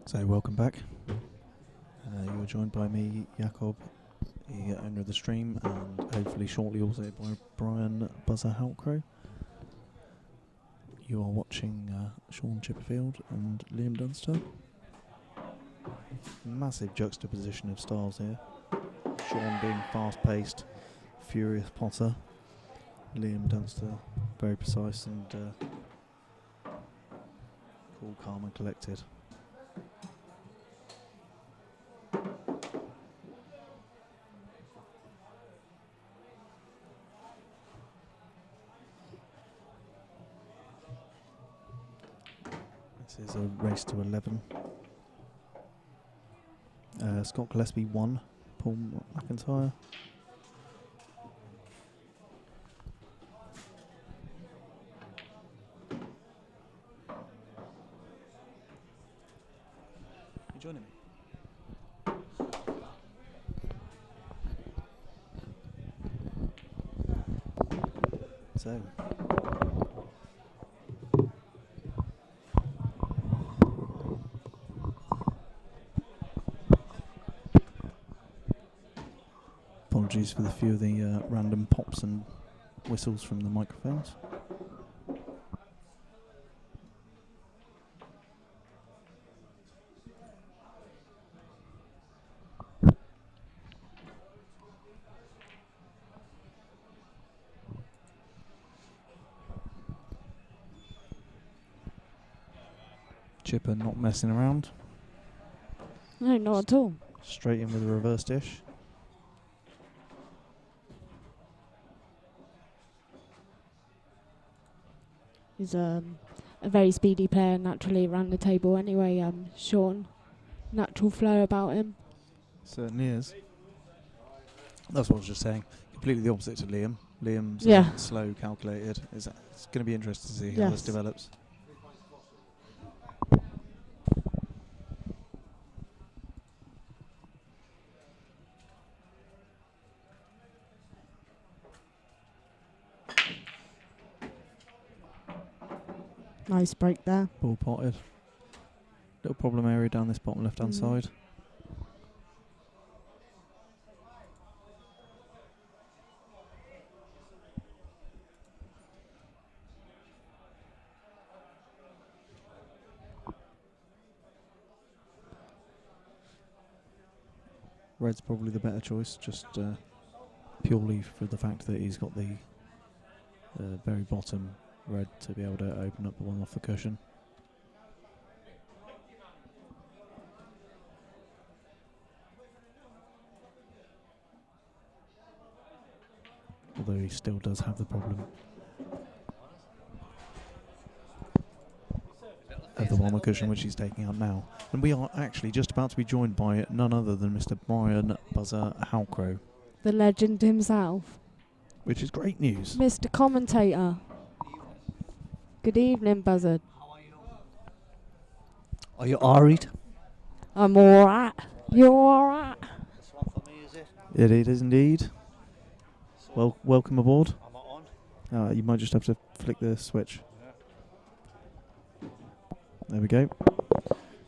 So welcome back. You are joined by me, Jakob, the owner of the stream, and hopefully shortly also by Brian Buzzer Halcrow. You are watching Shaun Chipperfield and Liam Dunster. Massive juxtaposition of styles here. Shaun being fast-paced, furious potter. Liam Dunster very precise and cool, calm and collected. This is a race to 11. Scott Gillespie 1, Paul McIntyre. You joining me? So. Apologies for the few of the random pops and whistles from the microphones. Chipper not messing around. No, not at all. Straight in with a reverse dish. He's a very speedy player naturally around the table anyway, Shaun. Natural flow about him. Certainly is. That's what I was just saying. Completely the opposite to Liam. Liam's slow, calculated. It's going to be interesting to see how this develops. Nice break there. Ball potted. Little problem area down this bottom left-hand side. Red's probably the better choice, just purely for the fact that he's got the very bottom red to be able to open up the one off the cushion. Although he still does have the problem of the one on the cushion, which he's taking out now. And we are actually just about to be joined by none other than Mr. Brian Buzzer Halcrow. The legend himself. Which is great news. Mr. Commentator. Good evening, Buzzard. How are you? Are you alright? I'm alright. You're alright. This one for me, is it? It is indeed. So Welcome aboard. am I on? You might just have to flick the switch. Yeah. There we go.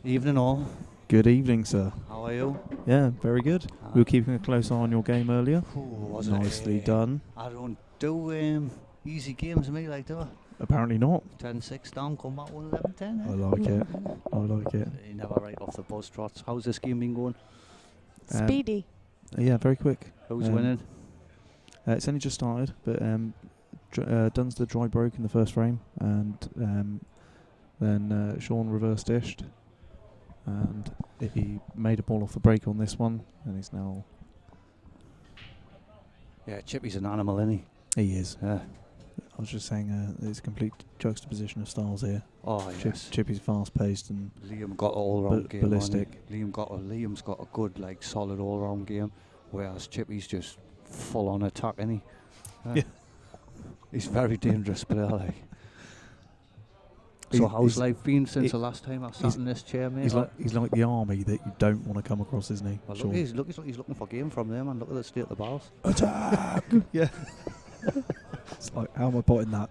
Evening all. Good evening, sir. How are you? Yeah, very good. We were keeping a close eye on your game earlier. Nicely done. I don't do easy games, me, like, do I? Apparently not. 10-6 down, come back 11-10. I like it. I like it. You never right off the buzz trots. How's this game been going? Speedy. Yeah, very quick. Who's winning? It's only just started, but Dunster dry broke in the first frame, and then Shaun reverse dished, and he made a ball off the break on this one, and he's now... Yeah, Chippy's an animal, isn't he? He is. Yeah. I was just saying, there's a complete juxtaposition of styles here. Oh, yes. Chippy's fast-paced and Liam got an all-round game. ballistic. Liam's got a good, like, solid all-round game, whereas Chippy's just full-on attack, isn't he? Yeah. He's a very dangerous player, like. So how's life been since the last time I sat in this chair, mate? He's like the army that you don't want to come across, isn't he? Well, look, he's looking for game from there, man. Look at the state of the balls. Attack! Yeah. It's like, how am I potting that?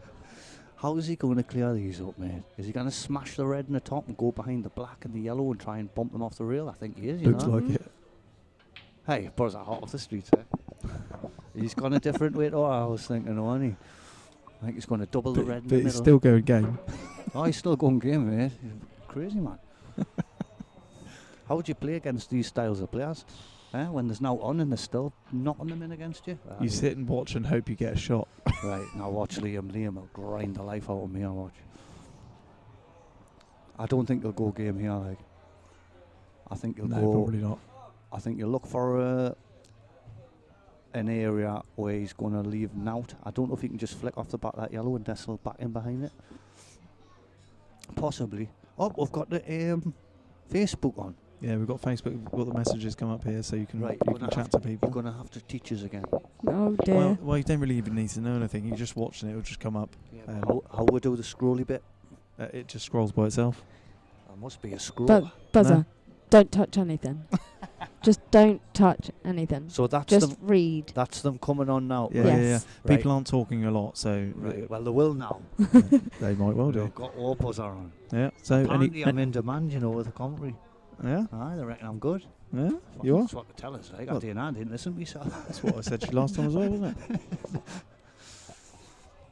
How is he going to clear these up, mate? Is he going to smash the red in the top and go behind the black and the yellow and try and bump them off the rail? I think he is, you Looks know. like it. Hey, buzz that hot off the streets, eh? He's gone a different way to what I was thinking, wasn't he? I think he's going to double the red in the But middle. he's still going game. Oh, he's still going game, mate. He's crazy, man. How would you play against these styles of players? When there's no on and they're still knocking them in against you? You sit and watch and hope you get a shot. Right, now watch Liam. Liam will grind the life out of me, I watch. I don't think he'll go game here, like. I think he'll No, go... probably not. I think he'll look for an area where he's going to leave an out. I don't know if he can just flick off the back of that yellow and nestle back in behind it. Possibly. Oh, we've got the Facebook on. Yeah, we've got Facebook, we've got the messages come up here so you can, Right, you can chat to people. You're going to have to teach us again. Oh dear. Well, you don't really even need to know anything. You just watch and it'll just come up. Yeah, how we do the scrolly bit? It just scrolls by itself. There must be a scroll. Buzzer, No. don't touch anything. Just don't touch anything. So that's Just them. read. That's them coming on now. Yeah, right. yeah, yeah. Yes. Right. People aren't talking a lot, so Right. Well, they will now. they might well do. They've got all buzzer on. Yeah. So Apparently, I'm in demand, you know, with the commentary. yeah, Aye, they reckon I'm good. yeah. Fuck, You are. That's what they tell us. Like, I Well- didn't listen to myself. That's what I said to you last time as well, wasn't it?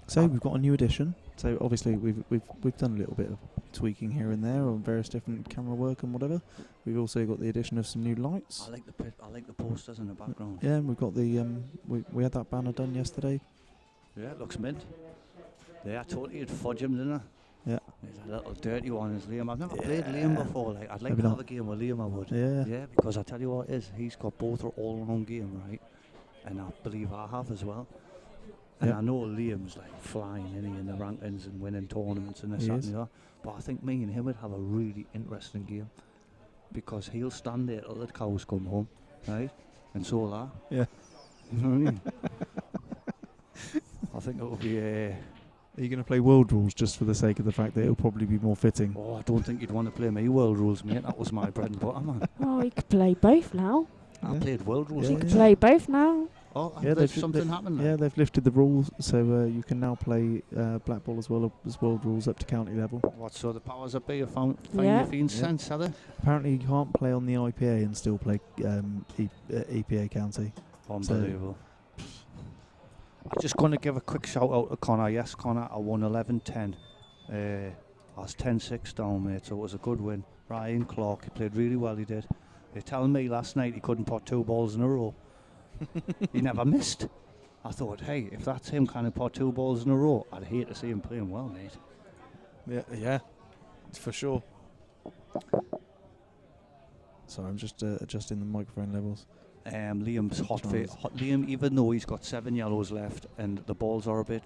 So we've got a new addition. So obviously we've done a little bit of tweaking here and there on various different camera work and whatever. We've also got the addition of some new lights. I like the posters in the background. Yeah, and we've got the we had that banner done yesterday. Yeah, it looks mint. Yeah, I totally had fudge him, didn't I? Yeah. He's a little dirty one, is Liam. I've never played Yeah. Liam before. Like, I'd like Maybe to have not. a game with Liam, I would. Yeah. Yeah, because I tell you what it is, he's got both all-round game, right? And I believe I have as well. And Yep. I know Liam's like flying in the rankings and winning tournaments and this, He that, is. and the other. But I think me and him would have a really interesting game because he'll stand there till the cows come home, right? And so will I. Yeah. You know what I mean? I think it will be Are you going to play world rules just for the sake of the fact that it'll probably be more fitting? Oh, I don't think you'd want to play me world rules, mate. That was my bread and butter, man. Oh, you could play both now. I Yeah. played world rules. You like could that. play both now. Oh, Yeah, there's they've- something they- happened Yeah, there. they've lifted the rules, so you can now play black ball as well as world rules up to county level. What, so the powers that be have found Yeah. your fiend Yeah. sense, have they? Apparently, you can't play on the IPA and still play EPA county. Unbelievable. I'm just going to give a quick shout out to Connor. Yes, Connor, I won 11-10. I was 10-6 down, mate, so it was a good win. Ryan Clark, he played really well, he did. They telling me last night he couldn't pot 2 balls in a row. He never missed. I thought, hey, if that's him kind of pot 2 balls in a row, I'd hate to see him playing well, mate. Yeah, for sure. Sorry, I'm just adjusting the microphone levels. Liam's hot Tries. face. Liam, even though he's got 7 yellows left and the balls are a bit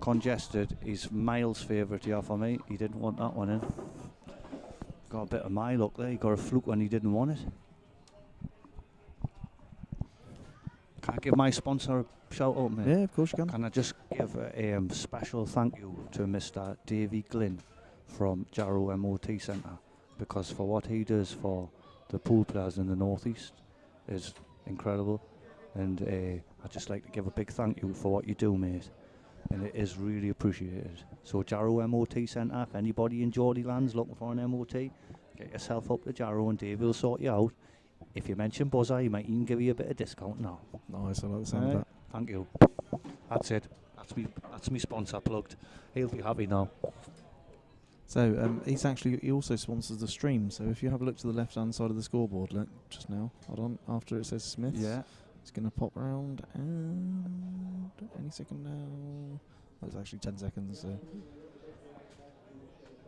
congested, he's Miles' favourite here for me. He didn't want that one in. Got a bit of my luck there. He got a fluke when he didn't want it. Can I give my sponsor a shout out, mate? Yeah, of course you can. Can I just give a special thank you to Mr. Davy Glynn from Jarrow MOT Centre, because for what he does for the pool players in the northeast is incredible, and I'd just like to give a big thank you for what you do, mate, and it is really appreciated. So Jarrow MOT Centre, if anybody in Geordieland's looking for an MOT, get yourself up to Jarrow and Davy will sort you out. If you mention Buzzer, he might even give you a bit of discount now. Nice, I like the sound of Right. that. Thank you. That's it. That's me sponsor plugged. He'll be happy now. So he also sponsors the stream. So if you have a look to the left-hand side of the scoreboard, look just now. Hold on, after it says Smiths, it's going to pop around and any second now. That's actually 10 seconds. So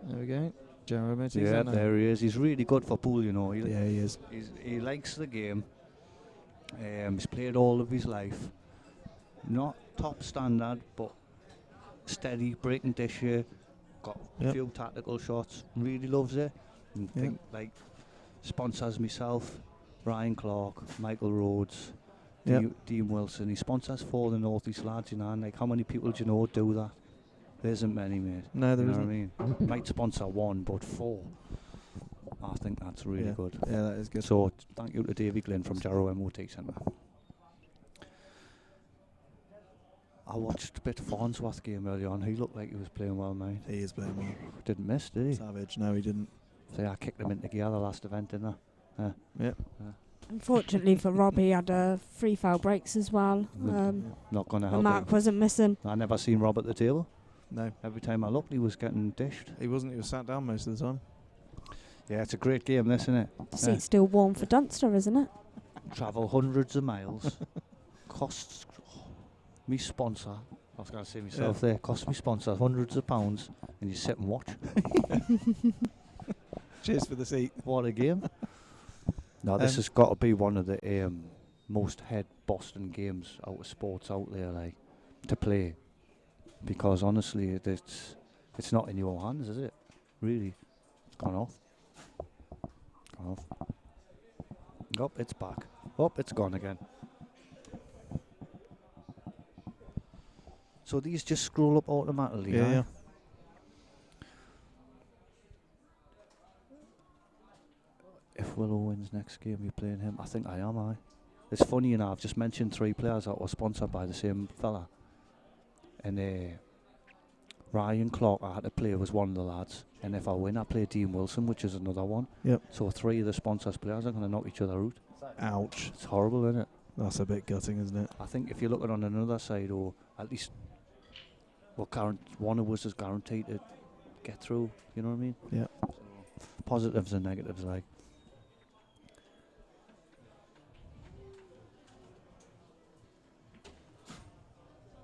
there we go. Jarrow MOT Yeah, Centre. there he is. He's really good for pool, you know. Yeah, he is. He likes the game. He's played all of his life. Not top standard, but steady, breaking dish here. Got a Yep. few tactical shots. Really loves it. And Yep. think, like, sponsors myself, Ryan Clark, Michael Rhodes, Yep. Dean Wilson. He sponsors 4 of the North East lads, you know. And like, how many people do you know do that? There isn't many, mate. No, there you know isn't. what I mean? Might sponsor 1, but 4. I think that's really good. Yeah, that is good. So thank you to Davy Glynn from Jarrow MOT Centre. I watched a bit of Farnsworth game early on. He looked like he was playing well, mate. He is playing well. Didn't miss, did he? Savage. No, he didn't. So I kicked him into gear the last event, didn't I? Yep. Unfortunately for Rob, he had 3 foul breaks as well. Not going to The help mark him. wasn't missing. I never seen Rob at the table. No, Every time I looked, he was getting dished. he wasn't. He was sat down most of the time. Yeah, it's a great game, this, isn't it? The seat's still warm for Dunster, isn't it? Travel hundreds of miles. Costs me sponsor. I was going to say myself there. Costs me sponsor hundreds of pounds, and you sit and watch. Cheers for the seat. What a game! No, this has got to be one of the most head Boston games out of sports out there, like to play, because honestly, it's not in your hands, is it? Really, it's gone off. Gone off. Oh, it's back. Oh, it's gone again. So these just scroll up automatically, Yeah. If Willow wins next game, you're playing him. I think I am, It's funny, you know, I've just mentioned 3 players that were sponsored by the same fella. And Ryan Clark, I had to play, was one of the lads. And if I win, I play Dean Wilson, which is another one. Yep. So 3 of the sponsors players are going to knock each other out. Ouch. It's horrible, isn't it? That's a bit gutting, isn't it? I think if you look at it on another side, or at least one of us is guaranteed to get through, you know what I mean? Yeah. So positives and negatives, like.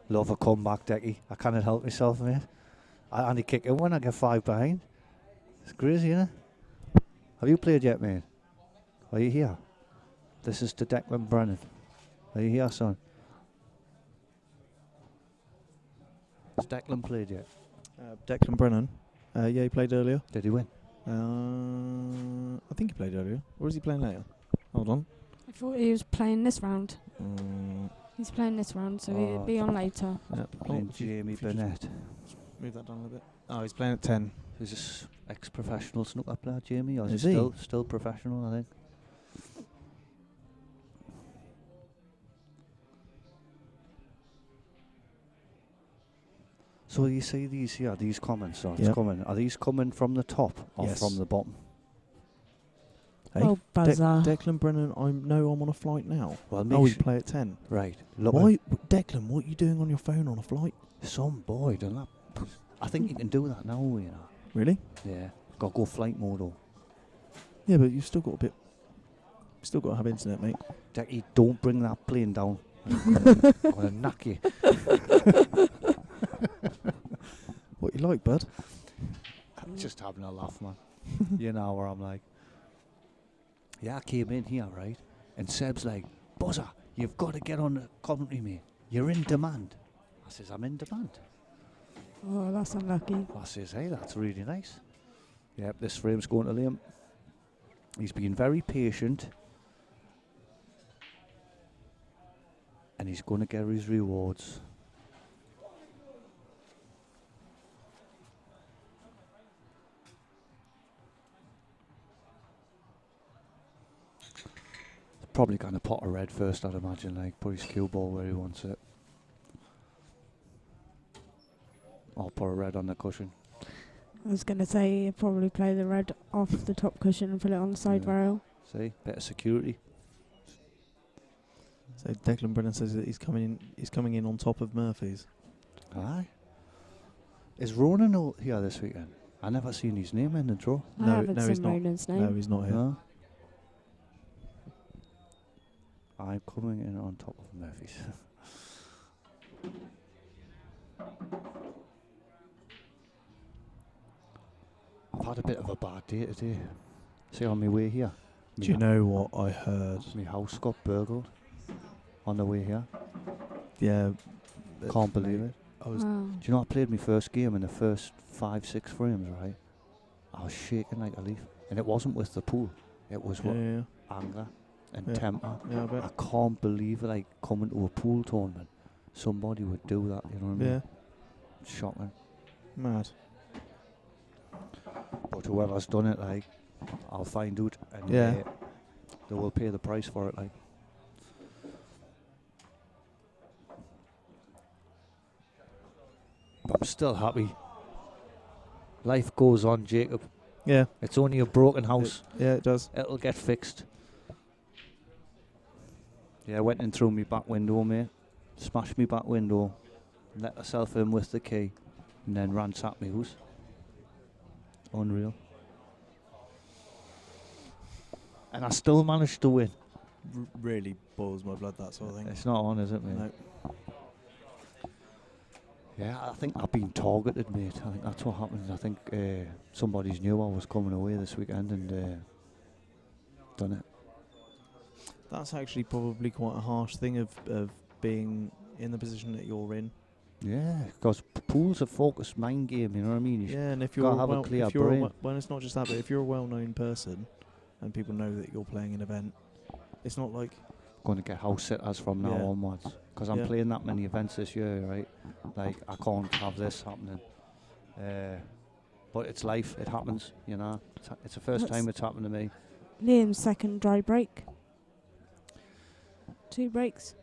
Love a comeback, Decky. I cannot help myself, mate. I only kick it when I get 5 behind. It's crazy, isn't it? Have you played yet, mate? Are you here? This is to Declan Brennan. Are you here, son? Has Declan played yet? Declan Brennan. Yeah, he played earlier. Did he win? I think he played earlier. Or is he playing later? Hold on. I thought he was playing this round. Mm, He's playing this round, so he'll be on later. Playing Jamie Burnett. Move that down a little bit. Oh, he's playing at 10. Is this ex-professional snooker player, Jamie? Or Is he he? still professional, I think? So you see these here, these comments coming. Are these coming from the top or Yes. from the bottom? Hey, Oh, buzzer. Declan Brennan, I'm on a flight now. Well, Oh, we play at 10. right. Look, Why, Declan, what are you doing on your phone on a flight? some boy done that. I think you can do that now, you know. Really? Yeah. Got to go flight mode though. Yeah, but you've still got a bit... Still got to have internet, mate. Decky, don't bring that plane down. I'm gonna knock you. What you like, bud? I'm just having a laugh, man. You know where I'm like, yeah, I came in here, right? And Seb's like, Buzzer, you've got to get on the commentary, mate. You're in demand. I says, I'm in demand. Oh, that's unlucky. I says, hey, that's really nice. Yep, this frame's going to Liam. He's been very patient. And he's going to get his rewards. Probably going to pot a red first, I'd imagine, like put his cue ball where he wants it. Or put a red on the cushion. I was going to say he'd probably play the red off the top cushion and put it on the side rail. See, bit of security. So Declan Brennan says that he's coming in on top of Murphys. Aye. Is Ronan here this weekend? I never seen his name in the draw. I No, haven't no, he's seen not. Ronan's name. No, he's not here. No? I'm coming in on top of Murphys. I've had a bit of a bad day today. See, on my way here. Do you know what I heard? My house got burgled on the way here. Yeah. Can't believe it. I was Wow. Do you know I played my first game in the first 5-6 frames, right? I was shaking like a leaf. And it wasn't with the pool. It was with anger and temper. Yeah, I bet. I can't believe it, like coming to a pool tournament. Somebody would do that, you know what I mean? Yeah. It's shocking. Mad. But whoever's done it, like, I'll find out and Yeah. they will pay the price for it, like. I'm still happy. Life goes on, Jacob. Yeah. It's only a broken house. Yeah, it does. It'll get fixed. Yeah, I went in through my back window, mate. Smashed my back window. Let herself in with the key. And then ransacked my house. Unreal. And I still managed to win. Really boils my blood, that sort of thing. It's not on, is it, mate? No. Yeah, I think I've been targeted, mate. I think that's what happened. I think somebody's knew I was coming away this weekend and done it. That's actually probably quite a harsh thing of being in the position that you're in. Yeah, because pool's a focused mind game, you know what I mean? Yeah, and if gotta you're have a clear brain. well, it's not just that, but if you're a well-known person and people know that you're playing an event, it's not like Going to get house sitters from now onwards, because I'm playing that many events this year, right? Like, I can't have this happening. But it's life, it happens, you know. It's the first time it's happened to me. Liam's second dry break. 2 breaks.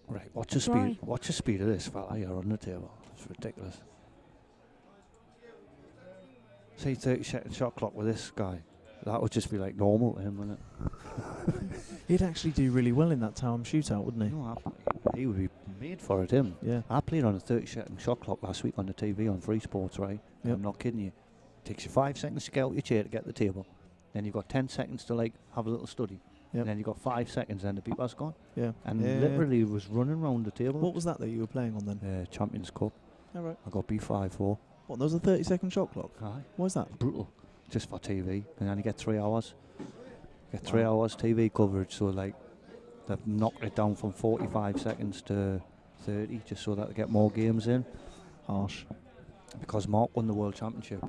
Right, watch the Dry. speed. Watch the speed of this fella here on the table. It's ridiculous. Say 30-second shot clock with this guy. That would just be like normal to him, wouldn't it? he'd actually do really well in that Taom shootout, wouldn't he? No, he would be made for it, him. Yeah. I played on a 30-second shot clock last week on the TV on Free Sports, right? Yep. I'm not kidding you. It takes you 5 seconds to get out your chair to get the table. Then you've got 10 seconds to like have a little study. Yep. And then you've got 5 seconds, then the beeper's gone. Yeah. And Yeah, literally was running around the table. What was that you were playing on then? Champions Cup. All right. I got B5-4. What, there was a 30-second shot clock? Aye. Why is that? Brutal. Just for TV. And then you get 3 hours. Get 3 hours TV coverage. So like they've knocked it down from 45 seconds to 30 just so that they get more games in. Harsh. Because Mark won the World Championship.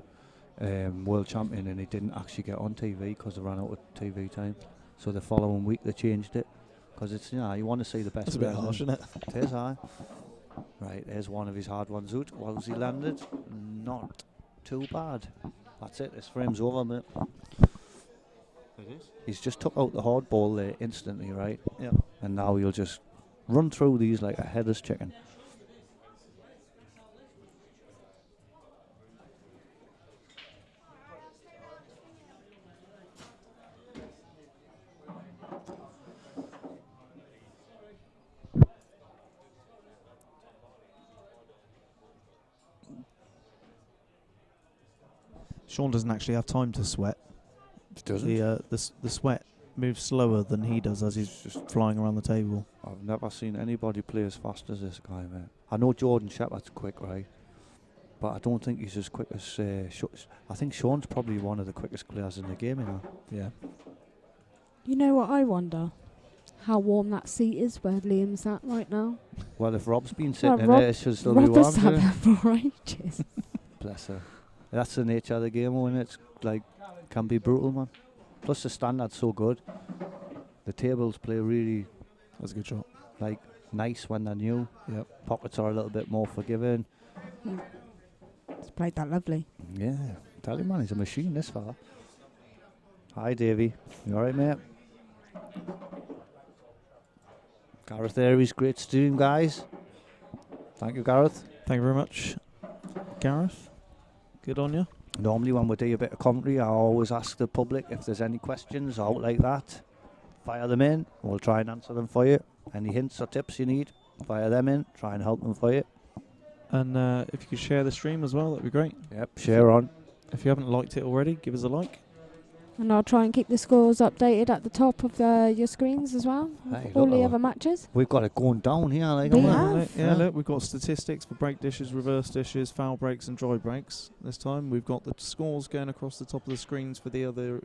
World champion, and he didn't actually get on TV because they ran out of TV time. So the following week they changed it. Because it's, you want to see the best. That's a bit harsh, isn't it? It is, aye. Right, there's one of his hard ones out. Once he landed, not too bad. That's it, this frame's over, mate. It is. He's just took out the hard ball there instantly, right? Yeah. And now he'll just run through these like a headless chicken. Shaun doesn't actually have time to sweat. Doesn't? The sweat moves slower than he does as he's just flying around the table. I've never seen anybody play as fast as this guy, mate. I know Jordan Shepherd's quick, right? But I don't think he's as quick as I think Shaun's probably one of the quickest players in the game, you know. Yeah. You know what I wonder? How warm that seat is where Liam's at right now. Well, if Rob's been sitting in Rob- there, it should still be Rob warm. has had shouldn't it? that for ages. Bless her. That's the nature of the game, when it's like can be brutal, man. Plus the standard's so good. The tables play really That's a good shot. like nice when they're new. Yep. Pockets are a little bit more forgiving. He's played that lovely. Yeah, tell you, man, he's a machine, this fella. Hi, Davey. You alright, mate? Gareth there, he's great student, guys. Thank you, Gareth. Thank you very much, Gareth. Good on you. Normally when we do a bit of commentary, I always ask the public if there's any questions out like that. Fire them in, we'll try and answer them for you. Any hints or tips you need, fire them in, try and help them for you. And if you could share the stream as well, that'd be great. Yep, share on. If you haven't liked it already, give us a like. And I'll try and keep the scores updated at the top of your screens as well. Hey, All look, the other matches. we've got it going down here. Like, We haven't have. Look, Yeah. look, we've got statistics for break dishes, reverse dishes, foul breaks, and dry breaks. This time we've got the scores going across the top of the screens for the other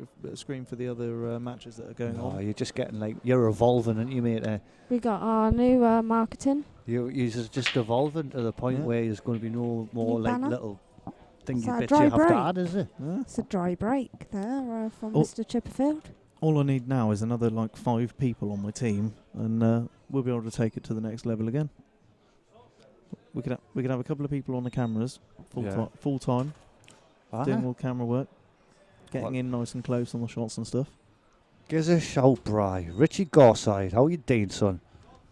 matches that are going No, on. you're just getting like, you're evolving, aren't you, mate? We got our new marketing. You're just evolving to the point Yeah. where there's going to be no more New like banner? little thingy Is that a bits dry you have break? to add, is it? Yeah. It's a dry break there from Oh. Mr. Chipperfield. All I need now is another like 5 people on my team, and we'll be able to take it to the next level again. We could have a couple of people on the cameras Yeah. full time, doing Ah, all camera work, getting What? in nice and close on the shots and stuff. give us a shout, Bri. Richie Garside, how you doing, son?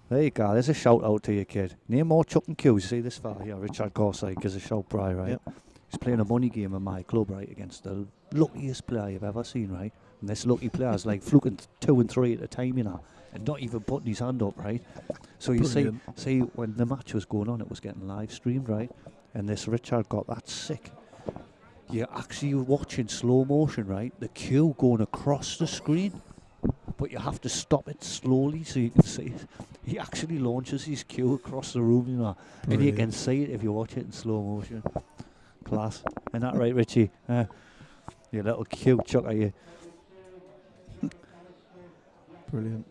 There you go. There's a shout out to your kid. Name more chuck and cues. See this fella here, Richard Gorside, gives a shout, right? Yep. He's playing a money game in my club, right, against the luckiest player you've ever seen, right? And this lucky player's like fluking 2 and 3 at a time, you know, and not even putting his hand up, right? So you see, when the match was going on, it was getting live streamed, right? And this Richard got that sick. You're actually watching slow motion, right? The cue going across the screen, but you have to stop it slowly so you can see it. He actually launches his cue across the room, you know, and you can see it if you watch it in slow motion. Class. Isn't that right, Richie? Your little cue chuck at you. Brilliant.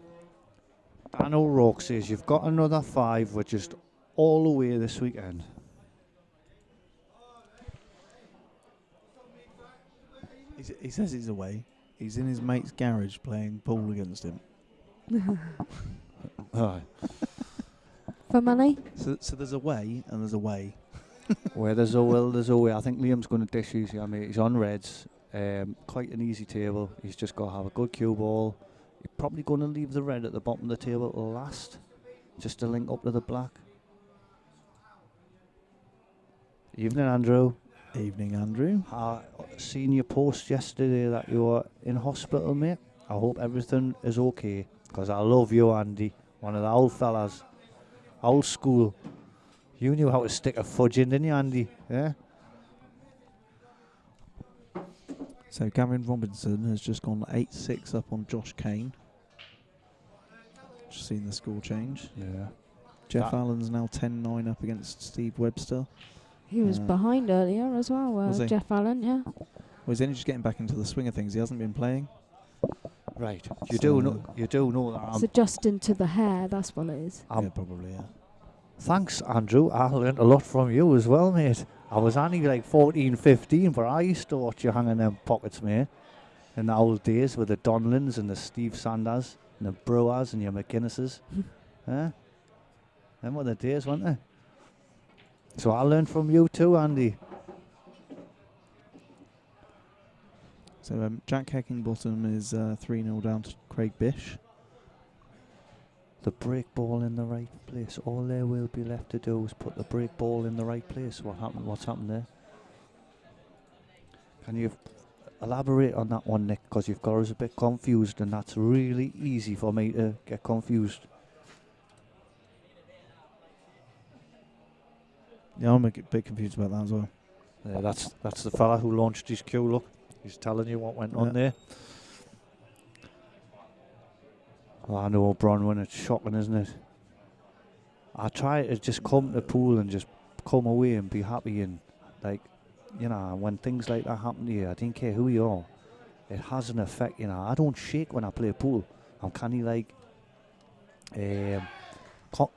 Dan O'Rourke says you've got another 5. We're just all the way this weekend. He says he's away. He's in his mate's garage playing pool against him. Aye. For money? So there's a way and there's a way. Where there's a will, there's a way. I think Liam's going to dish his. I mean, he's on reds. Quite an easy table. He's just got to have a good cue ball. You're probably going to leave the red at the bottom of the table last, just to link up to the black. Evening, Andrew. Evening, Andrew. I seen your post yesterday that you were in hospital, mate. I hope everything is okay, because I love you, Andy. One of the old fellas. Old school. You knew how to stick a fudge in, didn't you, Andy? Yeah? So Gavin Robinson has just gone 8-6 up on Josh Kane. Just seen the score change. Yeah. Jeff Allen's now 10-9 up against Steve Webster. He was behind earlier as well, Was he? Jeff Allen, yeah. Well, he's only just getting back into the swing of things. He hasn't been playing. Right. You do know that. It's adjusting to the hair, that's what it is. Yeah, probably, yeah. Thanks, Andrew. I learnt a lot from you as well, mate. I was only like 14, 15, but I used to watch you hang in them pockets, mate. In the old days with the Donlins and the Steve Sanders and the Brewers and your McGuinnesses. Them were the days, weren't they? So I learned from you too, Andy. So Jack Heckingbottom is 3-0 down to Craig Bish. The break ball in the right place. All there will be left to do is put the break ball in the right place. What's happened there? Can you elaborate on that one, Nick? Because you've got us a bit confused, and that's really easy for me to get confused. Yeah, I'm a bit confused about that as well. Yeah, that's the fella who launched his cue. Look, he's telling you what went on there. Oh, I know Bronwyn, it's shocking, isn't it? I try to just come to the pool and just come away and be happy, and like, you know, when things like that happen to you, I don't care who you are, it has an effect, you know. I don't shake when I play pool. I'm kind of like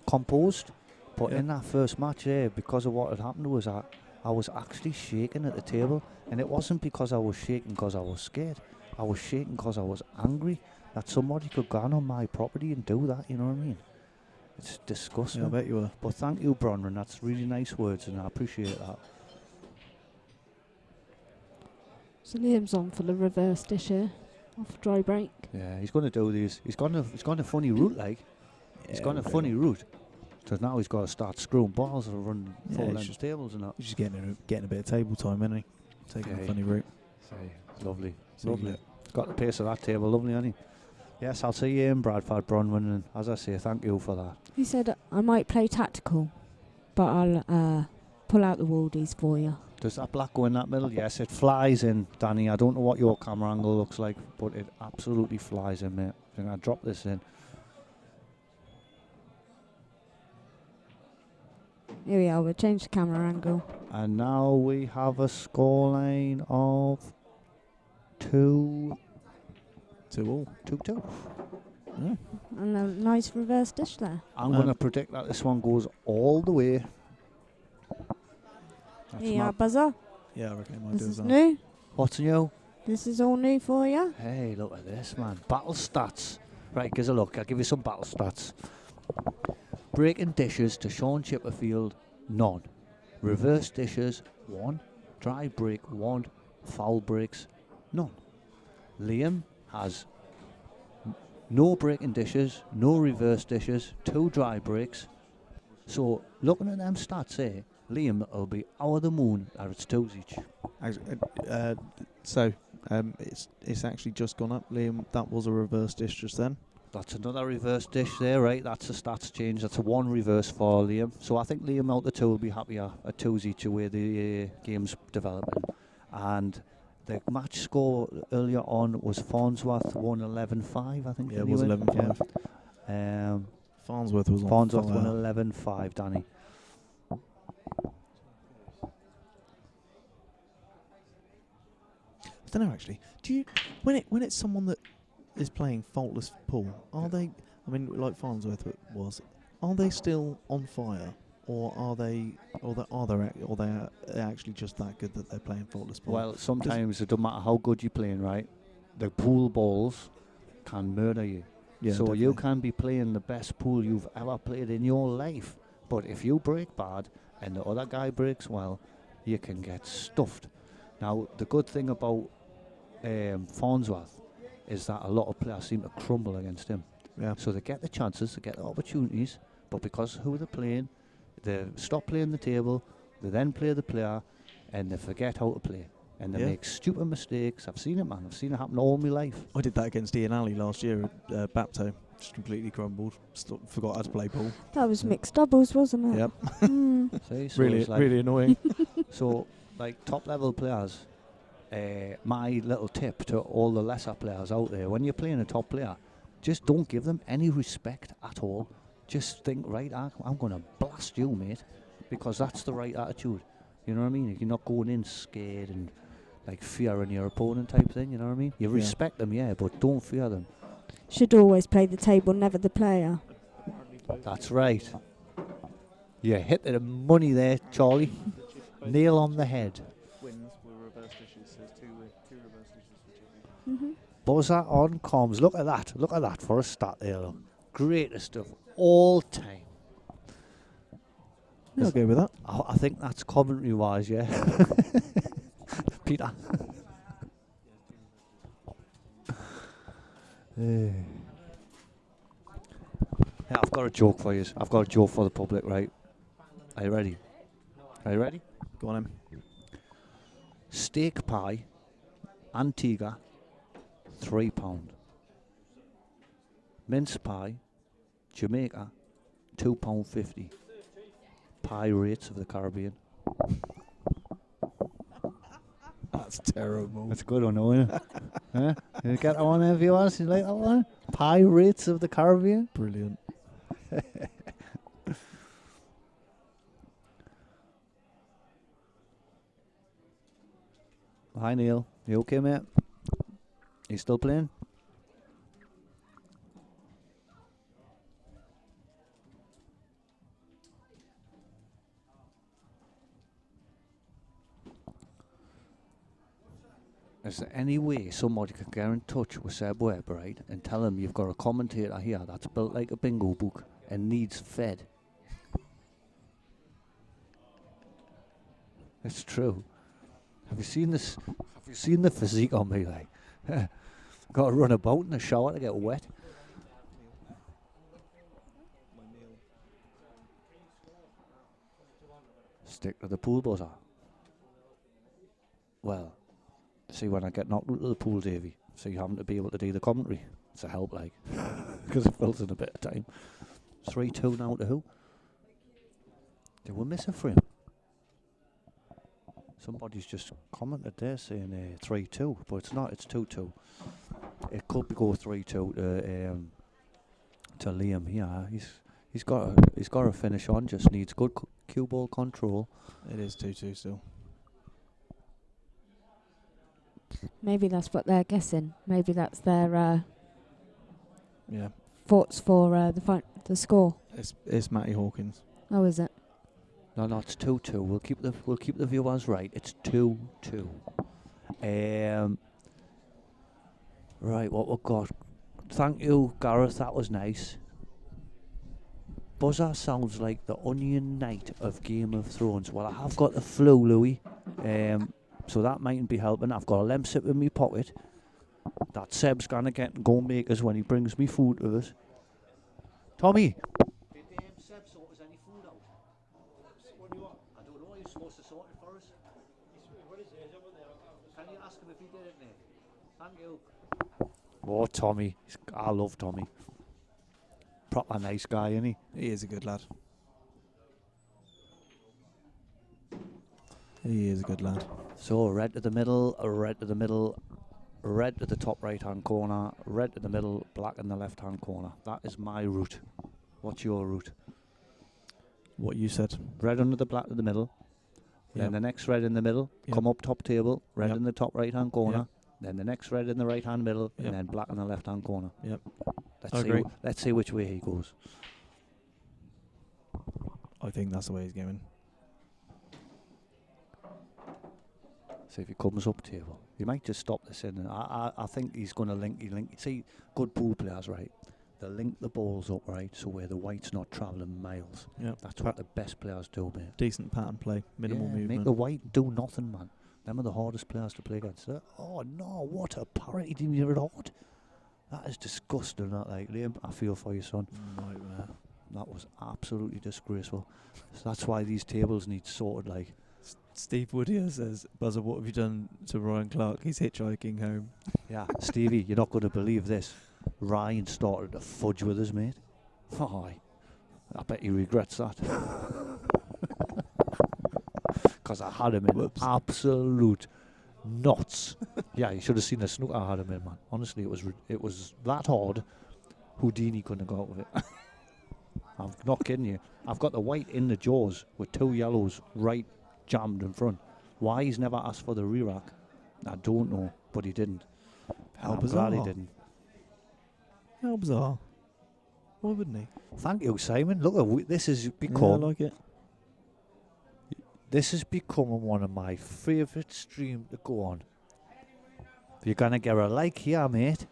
composed, but in that first match there, because of what had happened was I was actually shaking at the table, and it wasn't because I was shaking because I was scared. I was shaking because I was angry that somebody could go on my property and do that, you know what I mean? It's disgusting. Yeah, I bet you were. But thank you, Bronwyn. That's really nice words, and I appreciate that. So Liam's on for the reverse dish here, off dry break. Yeah, he's going to do these. He's gone a funny route, like. He's gone a funny route. So now he's got to start screwing balls and run full-length tables and that. He's just getting a bit of table time, isn't he? Taking a funny route. Lovely. Lovely. Got the pace of that table, lovely, hasn't he? Yes, I'll see you in Bradford, Bronwyn, and as I say, thank you for that. He said, I might play tactical, but I'll pull out the worldies for you. Does that black go in that middle? Yes, it flies in, Danny. I don't know what your camera angle looks like, but it absolutely flies in, mate. I'm going to drop this in. Here we are, we'll change the camera angle. And now we have a scoreline of 2-2. 2-2. Yeah. And a nice reverse dish there. I'm going to predict that this one goes all the way. Yeah, buzzer. Yeah, I reckon it might This do as is well. new. What's new? This is all new for you. Hey, look at this, man. Battle stats. Right, give us a look. I'll give you some battle stats. Breaking dishes to Shaun Chipperfield, none. Reverse dishes, 1. Dry break, 1. Foul breaks, none. Liam has no breaking dishes, no reverse dishes, 2 dry breaks. So looking at them stats here, Liam will be out of the moon that it's 2s each. It's actually just gone up, Liam. That was a reverse dish just then. That's another reverse dish there, right? That's a stats change. That's a 1 reverse for Liam. So I think Liam out the 2 will be happier at 2s each away the game's developing. And the match score earlier on was Farnsworth won 11-5, I think. Yeah, it was 11-5. Farnsworth was on Farnsworth fire. won 11-5, Danny. I don't know actually. Do you when it's someone that is playing faultless pool, are they? I mean, like Farnsworth was. Are they still on fire, or are they actually just that good that they're playing faultless pool? Well, sometimes it doesn't matter how good you're playing, right? The pool balls can murder you. Yeah, so definitely. you can be playing the best pool you've ever played in your life, but if you break bad and the other guy breaks well, you can get stuffed. Now, the good thing about Farnsworth is that a lot of players seem to crumble against him. Yeah. So they get the chances, they get the opportunities, but because of who they're playing, they stop playing the table, they then play the player, and they forget how to play. And they make stupid mistakes. I've seen it, man. I've seen it happen all my life. I did that against Ian Alley last year at Bapto. Just completely crumbled. Forgot how to play pool. That was mixed doubles, wasn't it? Yep. See, so Really, it's like really annoying. So, like top level players, my little tip to all the lesser players out there: when you're playing a top player, just don't give them any respect at all. Just think, right, I'm going to blast you, mate, because that's the right attitude. You know what I mean? You're not going in scared and like fearing your opponent type thing. You know what I mean? You respect them, yeah, but don't fear them. Should always play the table, never the player. That's right. You hit the money there, Charlie. Nail on the head. Wins were reverse dishes. There's two reverse dishes for Chippy. Buzzer on comms. Look at that. Look at that for a stat there. Look. Greatest of all time. Yeah, I'll go with that. I think that's commentary wise, yeah. Peter. Yeah, I've got a joke for you. I've got a joke for the public, right? Are you ready? Are you ready? Go on, then. Steak pie, Antigua, £3. Mince pie, Jamaica, £2.50. Pirates of the Caribbean. That's terrible. That's a good one, isn't it? Huh? You get that one there, viewers? You like that one? Pirates of the Caribbean. Brilliant. Hi, Neil. You okay, mate? You still playing? Is there any way somebody could get in touch with Seb Webb, right, and tell him you've got a commentator here that's built like a bingo book and needs fed? It's true. Have you seen this? Have you seen the physique on me? Like, got to run about in the shower to get wet. Stick to the pool buzzer. Well, see when I get knocked into the pool, Davey. So you having to be able to do the commentary. It's a help, like, because it fills in a bit of time. 3-2 now to who? Did we miss a frame? Somebody's just commented there saying 3-2, but it's not. It's 2-2. It could go 3-2 to Liam here. He's got a finish on. Just needs good cue ball control. It is 2-2 still. Maybe that's what they're guessing. Maybe that's their thoughts for the score. It's Matty Hawkins. Oh, is it? No, it's 2-2. We'll keep the viewers right. It's 2-2. Right, what we've got. Thank you, Gareth. That was nice. Buzzer sounds like the Onion Knight of Game of Thrones. Well, I have got the flu, Louis. So that mightn't be helping. I've got a lemsip in my pocket. that Seb's gonna get and go make us when he brings me food to us. Tommy! Did Seb sort us any food out? What do you want? I don't know, he was supposed to sort it for us. What is it? Can you ask him if he did it, mate? Thank you. Oh, Tommy. I love Tommy. Proper nice guy, isn't he? He is a good lad. He is a good lad. So, red to the middle, red to the middle, red to the top right-hand corner, red to the middle, black in the left-hand corner. That is my route. What's your route? What you said. Red under the black to the middle. Yep. Then the next red in the middle. Yep. Come up top table. Red Yep. in the top right-hand corner. Yep. Then the next red in the right-hand middle. Yep. And then black in the left-hand corner. Yep. Let's I see. agree. Let's see which way he goes. I think that's the way he's going. See if he comes up table. He might just stop this in. I think he's going to link. See, good pool players, right? They link the balls up, right? So where the white's not travelling miles. Yep. That's what the best players do, mate. Decent pattern play, minimal movement. Make the white do nothing, man. Them are the hardest players to play against. Oh no, what a parity team you're at. That is disgusting, that, like, Liam. I feel for you, son. Nightmare. That was absolutely disgraceful. So that's why these tables need sorted, like. Steve Woodier says, Buzzer, what have you done to Ryan Clark? He's hitchhiking home. Yeah, Stevie, you're not going to believe this. Ryan started to fudge with us, mate. Oh, I bet he regrets that. Because I had him in absolute knots. Yeah, you should have seen the snooker I had him in, man. Honestly, it was that hard. Houdini couldn't have got out of it. I'm not kidding you. I've got the white in the jaws with 2 yellows right jammed in front. Why he's never asked for the re-rack, I don't know, but he didn't. How I'm bizarre. glad he didn't. How bizarre. Why wouldn't he? Thank you, Simon. Look, this has Yeah, become. I like it. This has become one of my favourite streams to go on. You're gonna get a like here, mate.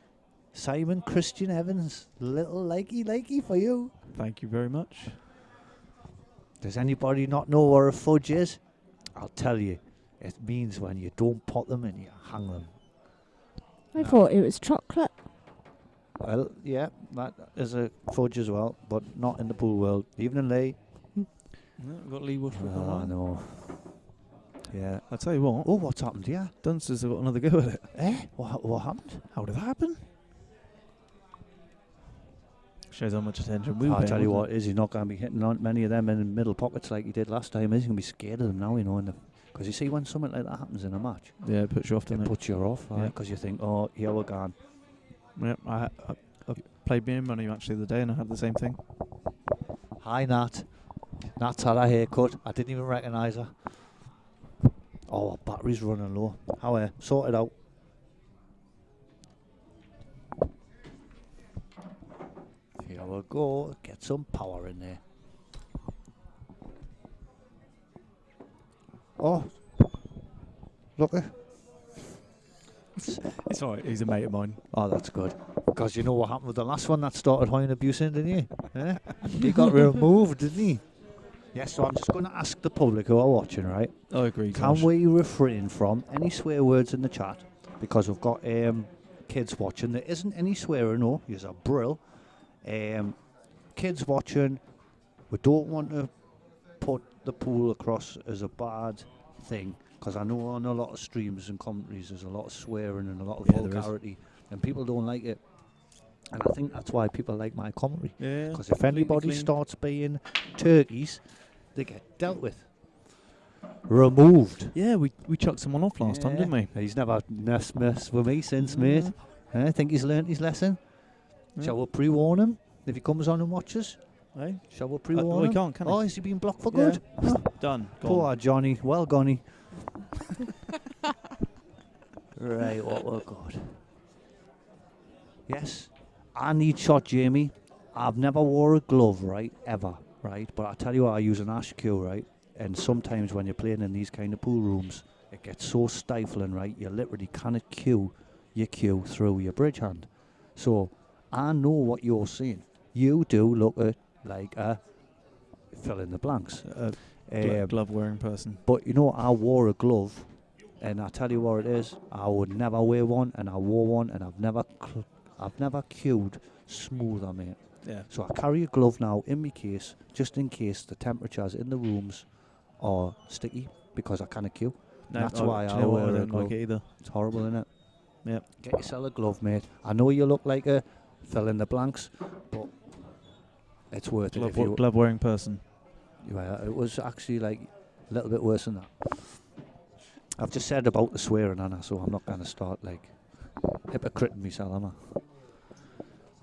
Simon Christian Evans, little likey for you. Thank you very much. Does anybody not know what a fudge is? I'll tell you. It means when you don't pot them and you hang them. I thought it was chocolate. Well, yeah, that is a fudge as well, but not in the pool world. Evening, Lee. Yeah, we've got Lee Woodford. Oh, no. Yeah. I'll tell you what. Oh, what's happened here? Dunsters have got another go at it. What happened? How did that happen? Shows how much attention we pay. I'll tell you doesn't what, he's not going to be hitting on many of them in the middle pockets like he did last time. He's going to be scared of them now, you know. Because you see, when something like that happens in a match, it? Yeah, it puts you off, doesn't it it? puts you off, right? Yeah. Because you think, oh, here we're gone. Yeah, I played me and money match the other day and I had the same thing. Hi, Nat. Nat's had a haircut. I didn't even recognise her. Oh, our battery's running low. How sort it out. Here we go. Get some power in there. Oh, look. It's alright, he's a mate of mine. Oh, that's good. Because you know what happened with the last one that started hoying abuse in, didn't you? Eh? He got removed, didn't he? Yes, so I'm just going to ask the public who are watching, right? I agree. Can we refrain from any swear words in the chat? Because we've got kids watching. There isn't any swearing, no. He's a brill. Kids watching. We don't want to put the pool across as a bad thing. Because I know on a lot of streams and commentaries there's a lot of swearing and a lot of vulgarity. And people don't like it. And I think that's why people like my commentary. Yeah. Because if anybody starts being turkeys, they get dealt with. Removed. Yeah, we chucked someone off last time, didn't we? He's never messed with me since, mate. I think he's learnt his lesson. Shall we pre-warn him if he comes on and watches? Hey? Shall we pre-warn him? We can't, can we? Oh, is he being blocked for good? Done. Poor Johnny. Well gone. Right, what we're good. Yes, I need shot, Jamie. I've never wore a glove, right, ever, right? But I tell you what, I use an ash cue, right? And sometimes when you're playing in these kind of pool rooms, it gets so stifling, right? You literally cannot cue your cue through your bridge hand. So I know what you're saying. You do look at like a fill in the blanks. Glove wearing person. But you know, I wore a glove And I tell you what it is, I would never wear one, and I wore one, and I've never cued smoother, mate. Yeah. So I carry a glove now in my case, just in case the temperatures in the rooms are sticky, because I can't cue. No, That's why do you I know what? wear I a don't glove. like it either. It's horrible, isn't it? Yep. Get yourself a glove, mate. I know you look like a fill in the blanks, but it's worth it. If you, Glove wearing person. yeah, it was actually like a little bit worse than that. I've just said about the swearing, Anna, so I'm not going to start like hypocriting myself, am I?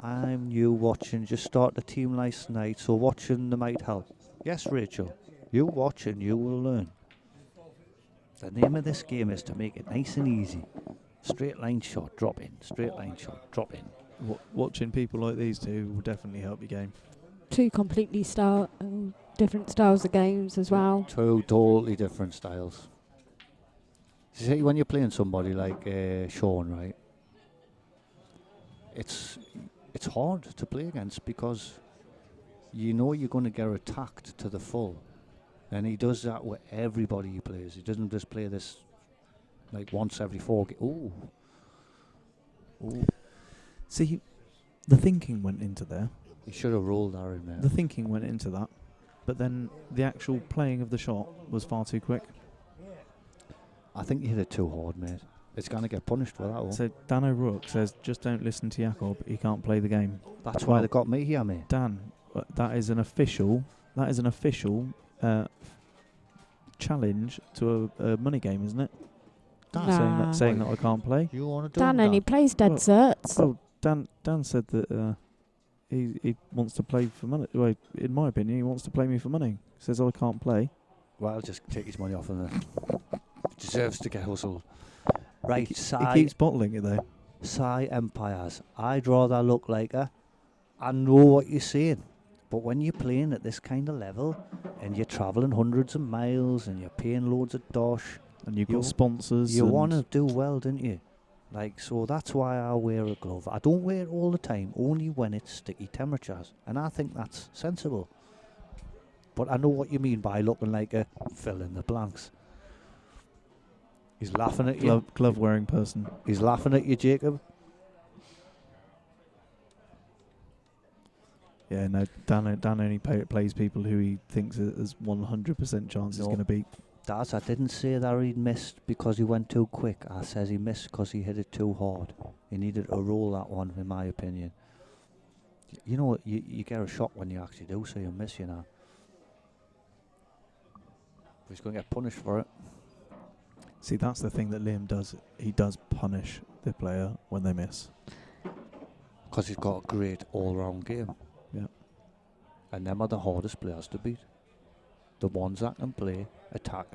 I'm new watching, just start the team last night, so watching the might help. Yes, Rachel, you watch and you will learn. The name of this game is to make it nice and easy. Straight line shot, drop in. Straight line shot, drop in. Watching people like these two will definitely help your game. Two completely different styles of games as well. Two totally different styles. See, when you're playing somebody like Shaun, right? It's hard to play against because you know you're going to get attacked to the full, and he does that with everybody he plays. He doesn't just play this like once every 4 games. Ooh. See, the thinking went into there. He should have rolled that in there. The thinking went into that, but then the actual playing of the shot was far too quick. I think you hit it too hard, mate. It's going to get punished for that one. So Dan O'Rourke says, just don't listen to Jakob, he can't play the game. That's why they got me here, mate. Dan, that is an official challenge to a money game, isn't it? Nah. Saying that I can't play. You want to do Dan that? only plays dead certs. Well, Dan said that he wants to play for money. Well, in my opinion, he wants to play me for money. Says I can't play. Well, just take his money off and deserves to get hustled. Right, He Psy keeps bottling it though. Empires. I'd rather look like a. I know what you're saying, but when you're playing at this kind of level and you're travelling hundreds of miles and you're paying loads of dosh, And you've got sponsors. you and want to do well, don't you? Like, so that's why I wear a glove. I don't wear it all the time, only when it's sticky temperatures, and I think that's sensible. But I know what you mean by looking like a fill in the blanks. He's laughing at you. glove wearing person. He's laughing at you, Jacob. Yeah, no. Dan only plays people who he thinks there's 100% chance he's going to beat. Daz, I didn't say that he'd missed because he went too quick. I says he missed because he hit it too hard. He needed to roll that one, in my opinion. You know, you get a shot when you actually do, so you miss, you know. He's going to get punished for it. See, that's the thing that Liam does. He does punish the player when they miss. Because he's got a great all-round game. Yeah. And them are the hardest players to beat. The ones that can play attack,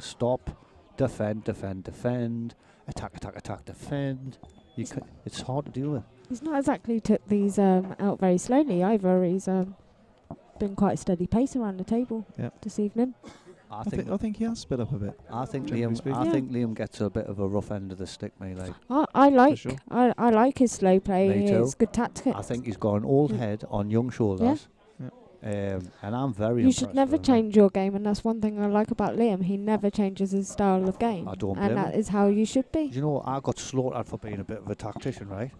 stop, defend, attack, defend. It's hard to deal with. He's not exactly took these out very slowly either. He's been quite a steady pace around the table this evening. I think he has sped up a bit. I think generally speaking. think Liam gets a bit of a rough end of the stick, mate. Like, I like sure. I like his slow play. Me too. It's good tactics. I think he's got an old head on young shoulders. And I'm very You impressed should never with him. change your game, and that's one thing I like about Liam. He never changes his style of game. I don't blame and that him. is how you should be. Do you know, I got slaughtered for being a bit of a tactician, right?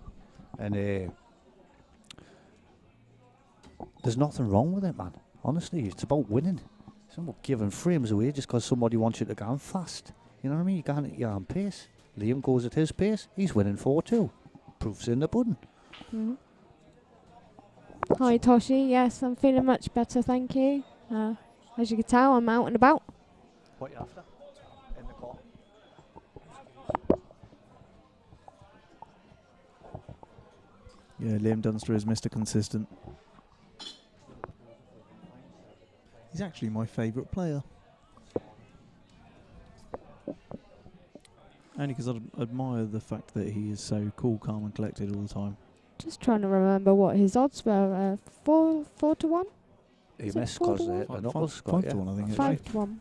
And there's nothing wrong with it, man. Honestly, it's about winning. It's not about giving frames away just because somebody wants you to go fast. You know what I mean? You can't at your own pace. Liam goes at his pace. He's winning 4-2. Proof's in the pudding. Mm-hmm. Hi Toshi, yes, I'm feeling much better, thank you. As you can tell, I'm out and about. What you after? In the car. Yeah, Liam Dunster is Mr. Consistent. He's actually my favourite player. Only because I admire the fact that he is so cool, calm and collected all the time. Just trying to remember what his odds were. 4 to 1? He Is it missed 4 because to 1? the knuckles got 5 to 1, I think. 5 to 1.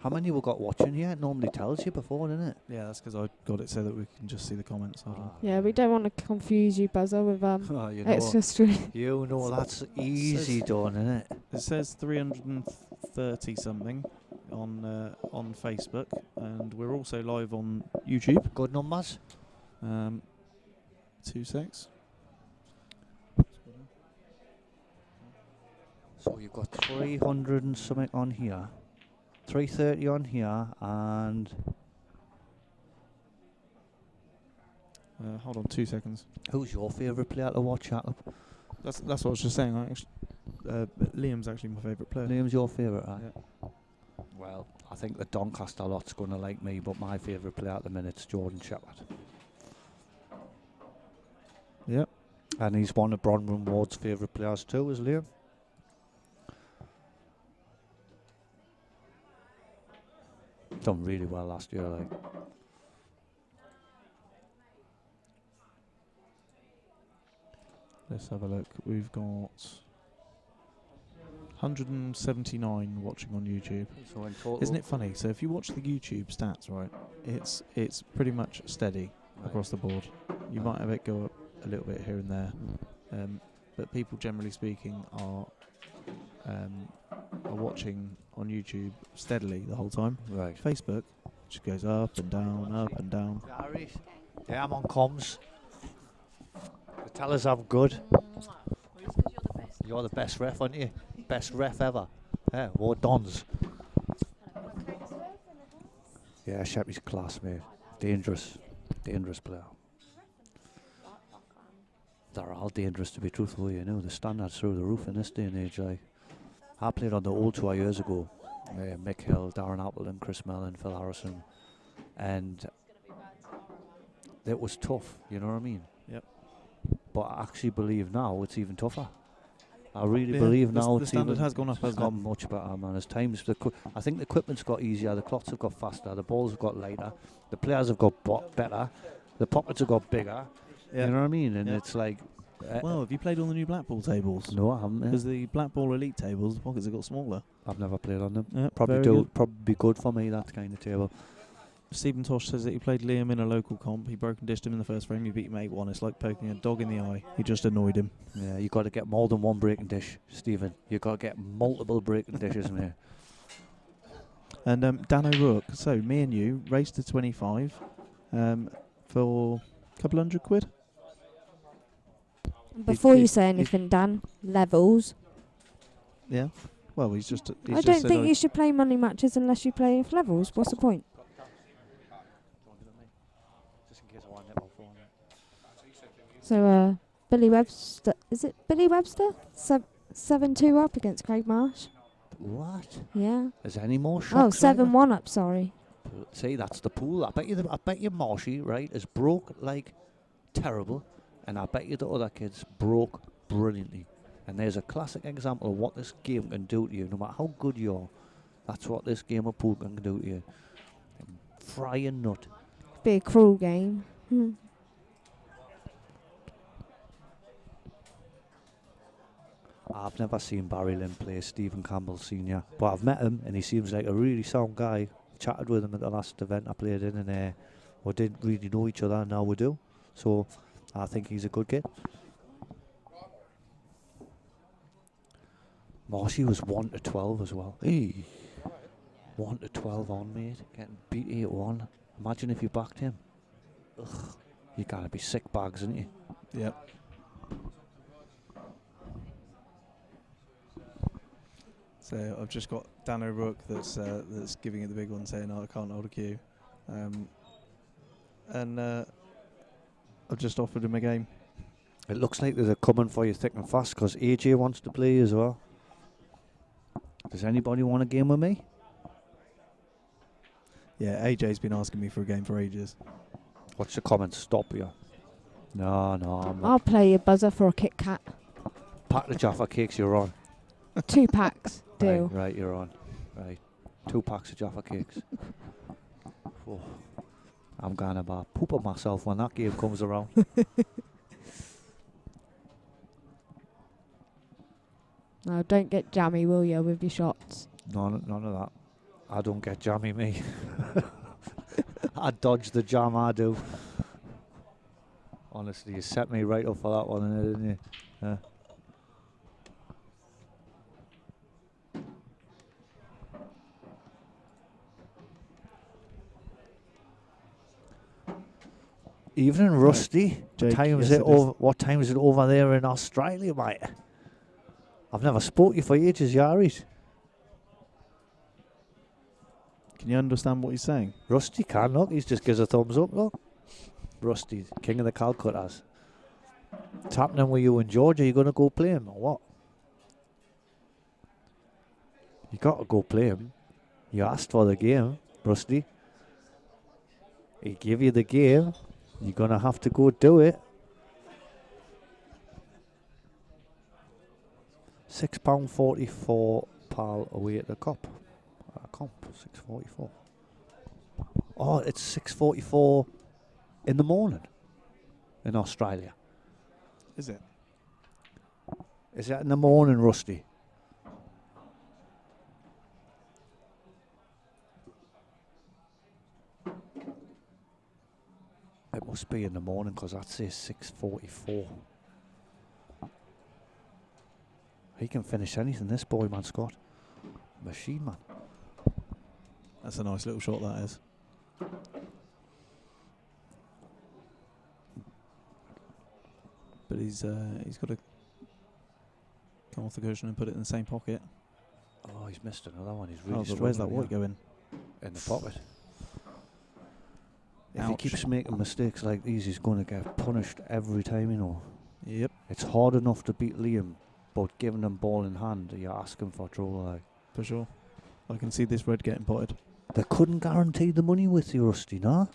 How many we got watching here? It normally tells you before, doesn't it? Yeah, that's because I got it so that we can just see the comments. Hold on. Yeah, we don't want to confuse you, Buzzer, with Oh, you know, extra stream. you know that's easy done, isn't it? It says 330 something on Facebook, and we're also live on YouTube. Good numbers. 2 secs. So you've got 300 and something on here, 330 on here, and Hold on 2 seconds. who's your favourite player to watch, Jacob? That's what I was just saying. Liam's actually my favourite player. Liam's your favourite, right? Yeah. Well, I think the Doncaster lot's going to like me, but my favourite player at the minute's Jordan Shepherd. Yep. And he's one of Bronwyn Ward's favourite players too, is Liam. Done really well last year, like. Let's have a look. We've got 179 watching on YouTube. So in total, Isn't it funny? So if you watch the YouTube stats, right, it's pretty much steady across the board. You might have it go up a little bit here and there, but people generally speaking are watching on YouTube steadily the whole time. Right. Facebook just goes up and down, up and down. Yeah, I'm on comms. They tell us I'm good. You're the best ref, aren't you? Best ref ever. Yeah, Ward Dons. Yeah, Sheppy's class, mate. Dangerous. Dangerous player. They're all dangerous, to be truthful, you know. The standards through the roof in this day and age. I played on the old tour years ago. Mick Hill, Darren Appleton, Chris Mellon, Phil Harrison. And it was tough, you know what I mean? Yep. But I actually believe now it's even tougher. I really believe now the standard has gone up, it's hasn't got it? much better, man. As times, I think the equipment's got easier, the clots have got faster, the balls have got lighter, the players have got better, the pockets have got bigger. Yeah. You know what I mean? And Yeah. it's like, Well, have you played on the new black ball tables? no, I haven't. Because the black ball elite tables, the pockets have got smaller. I've never played on them. Yeah, Probably very good. probably be good for me, that kind of table. Stephen Tosh says that he played Liam in a local comp. He broke and dished him in the first frame. He beat him 8-1. It's like poking a dog in the eye. He just annoyed him. Yeah, you got to get more than one breaking dish, Stephen. You got to get multiple breaking dishes, mate. And Dan O'Rourke. So me and you raced to 25 for a couple £100. Before you he's- say anything, Dan, levels. Yeah. Well, he's just. He's I just don't said think you should play money matches unless you play with levels. What's the point? So, Billy Webster, is it Billy Webster? 7-2 up against Craig Marsh. What? Yeah. Is there any more Oh, shocks? right 7-1 up, sorry. now? See, that's the pool. I bet you Marshy, right, is broke like terrible, and I bet you the other kids broke brilliantly. And there's a classic example of what this game can do to you. No matter how good you are, that's what this game of pool can do to you. Fry a nut. Be a cruel game. I've never seen Barry Lynn play Stephen Campbell Senior, but I've met him and he seems like a really sound guy. Chatted with him at the last event I played in, and we didn't really know each other, and now we do. So I think he's a good kid. Marshy was 1-12 as well. Hey, 1-12 on, mate. Getting beat 8-1. Imagine if you backed him. Ugh, you gotta be sick bags, ain't you? Yep. So I've just got Dan O'Rourke that's giving it the big one, saying, "Oh, I can't hold a cue," and I've just offered him a game. It looks like they're coming for you thick and fast because AJ wants to play as well. Does anybody want a game with me? Yeah, AJ's been asking me for a game for ages. What's the comments? Stop you. No, I'm not. I'll play a buzzer for a Kit Kat. Pack the Jaffa cakes, you're on. 2 packs, deal. Right, you're on. Right. 2 packs of Jaffa cakes. Oh, I'm going to poop on myself when that game comes around. No, don't get jammy, will you, with your shots? None of that. I don't get jammy, me. I dodge the jam, I do. Honestly, you set me right up for that one, didn't you? Yeah. Evening, Rusty. Jake, Time is yes, it it is. over? What time is it over there in Australia, mate? I've never spoke to you for ages, Yaris. Can you understand what he's saying? Rusty can, look. He just gives a thumbs up, look. Rusty, king of the Calcuttas. What's happening with you in Georgia? You going to go play him or what? You got to go play him. You asked for the game, Rusty. He gave you the game. You're going to have to go do it. £6.44 pal away at the comp. £6.44. Oh, it's 6:44 in the morning in Australia. Is it? Is that in the morning, Rusty? It must be in the morning because that says 6:44. He can finish anything, this boy, man, Scott. Machine, man. That's a nice little shot, that is. But he's got to come off the cushion and put it in the same pocket. Oh, he's missed another one. He's really Oh, but where's that struggling, white going? in the pocket. If he Ouch. keeps making mistakes like these, he's going to get punished every time, you know. Yep. It's hard enough to beat Liam, but giving him ball in hand, you're asking for trouble. Like. For sure. I can see this red getting potted. They couldn't guarantee the money with you, Rusty, no?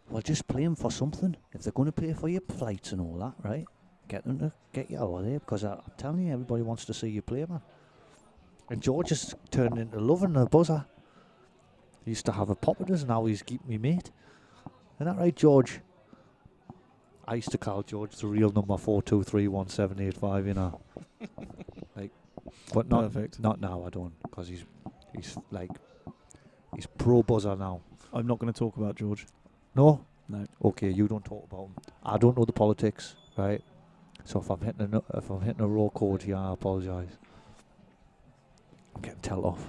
Well, just play him for something. If they're going to pay for your flights and all that, right? Get them to get you out of there, because I'm telling you, everybody wants to see you play, man. And George has turned into loving the buzzer. He used to have a pop at us, and now he's keeping me mate. Isn't that right, George? I used to call George the real number 4231785, you know. Like, but not Perfect. Not now, I don't, because he's pro buzzer now. I'm not going to talk about George. No? No. Okay, you don't talk about him. I don't know the politics, right? So if I'm hitting a raw chord here, I apologise. I'm getting tell off.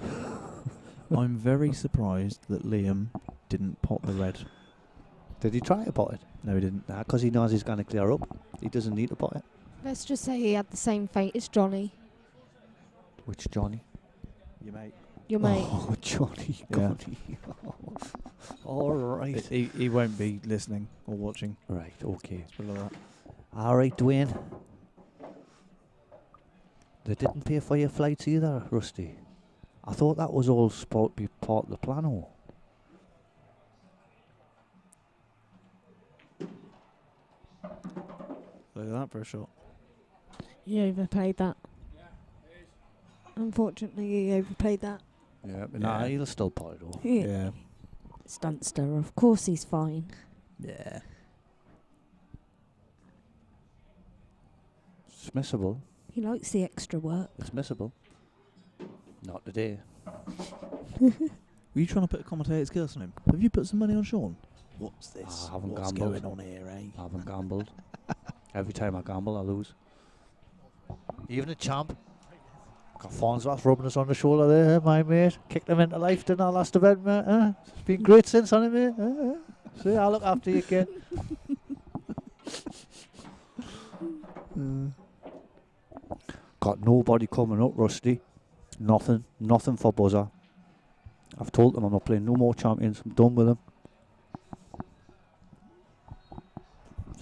I'm very surprised that Liam didn't pot the red. Did he try to pot it? No, he didn't. Nah, because he knows he's going to clear up. He doesn't need to pot it. Let's just say he had the same fate as Johnny, Which Johnny? Your mate. your mate. Oh, Johnny. Yeah. Johnny. All right. He won't be listening or watching. Right, okay. Let's put it like that. All right, Dwayne. They didn't pay for your flights either, Rusty. I thought that was all supposed to be part of the plan. Oh. Look at that for a shot. He overplayed that. Unfortunately, he overplayed that. Yeah, but nah, Yeah. he'll still pot it all. Yeah. It's Dunster, of course he's fine. Yeah. It's missable. He likes the extra work. It's missable. Not today. Were you trying to put a commentator's curse on him? Have you put some money on Sean? What's this? I haven't What's gambled. going on here, eh? I haven't gambled. Every time I gamble, I lose. Even a champ. Got Farnsworth rubbing us on the shoulder there, my mate. Kicked him into life, didn't I, last event, mate? It's been great since, hasn't it, mate? See, I'll look after you, kid. Got nobody coming up, Rusty. Nothing for buzzer. I've told them I'm not playing no more champions. I'm done with them.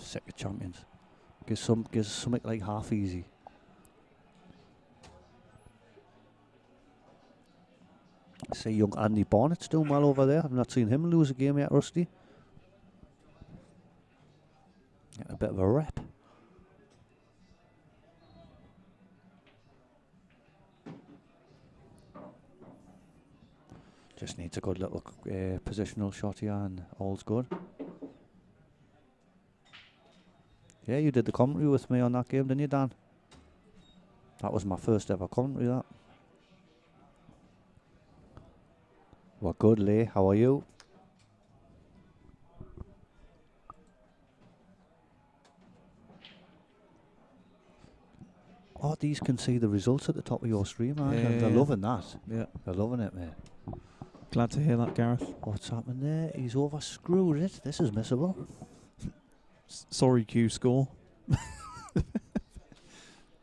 Sick of champions. Gives something like half easy. See young Andy Barnett's doing well over there. I've not seen him lose a game yet, Rusty. Getting a bit of a rep. Just needs a good little positional shot here and all's good. Yeah, you did the commentary with me on that game, didn't you, Dan? That was my first ever commentary, that. We're good, Lee. How are you? Oh, these can see the results at the top of your stream, man. Yeah, They're yeah. loving that. Yeah. They're loving it, mate. Glad to hear that, Gareth. What's happening there? He's overscrewed it. This is missable. Sorry, Q score.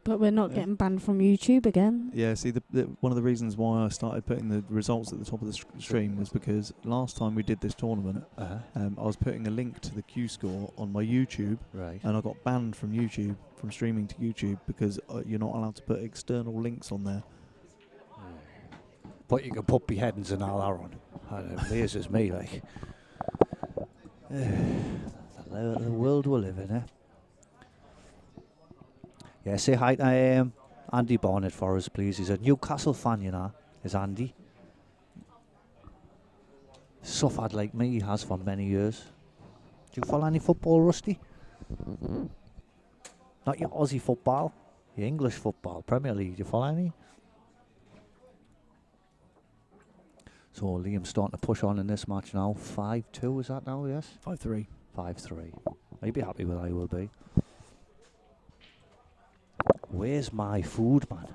But we're not getting banned from YouTube again. Yeah, see, one of the reasons why I started putting the results at the top of the stream was because last time we did this tournament, I was putting a link to the Q score on my YouTube, Right. and I got banned from YouTube, from streaming to YouTube, because you're not allowed to put external links on there. But you can put beheadings and all that on. It amazes me, like. The world we live in, eh? Yeah, say hi to Andy Barnett for us, please. He's a Newcastle fan, you know, is Andy. Suffered like me, he has for many years. Do you follow any football, Rusty? Not your Aussie football, your English football, Premier League. Do you follow any? So Liam's starting to push on in this match now. 5-2, is that now, yes? 5-3. 5-3. I'd be happy with I will be. Where's my food, man?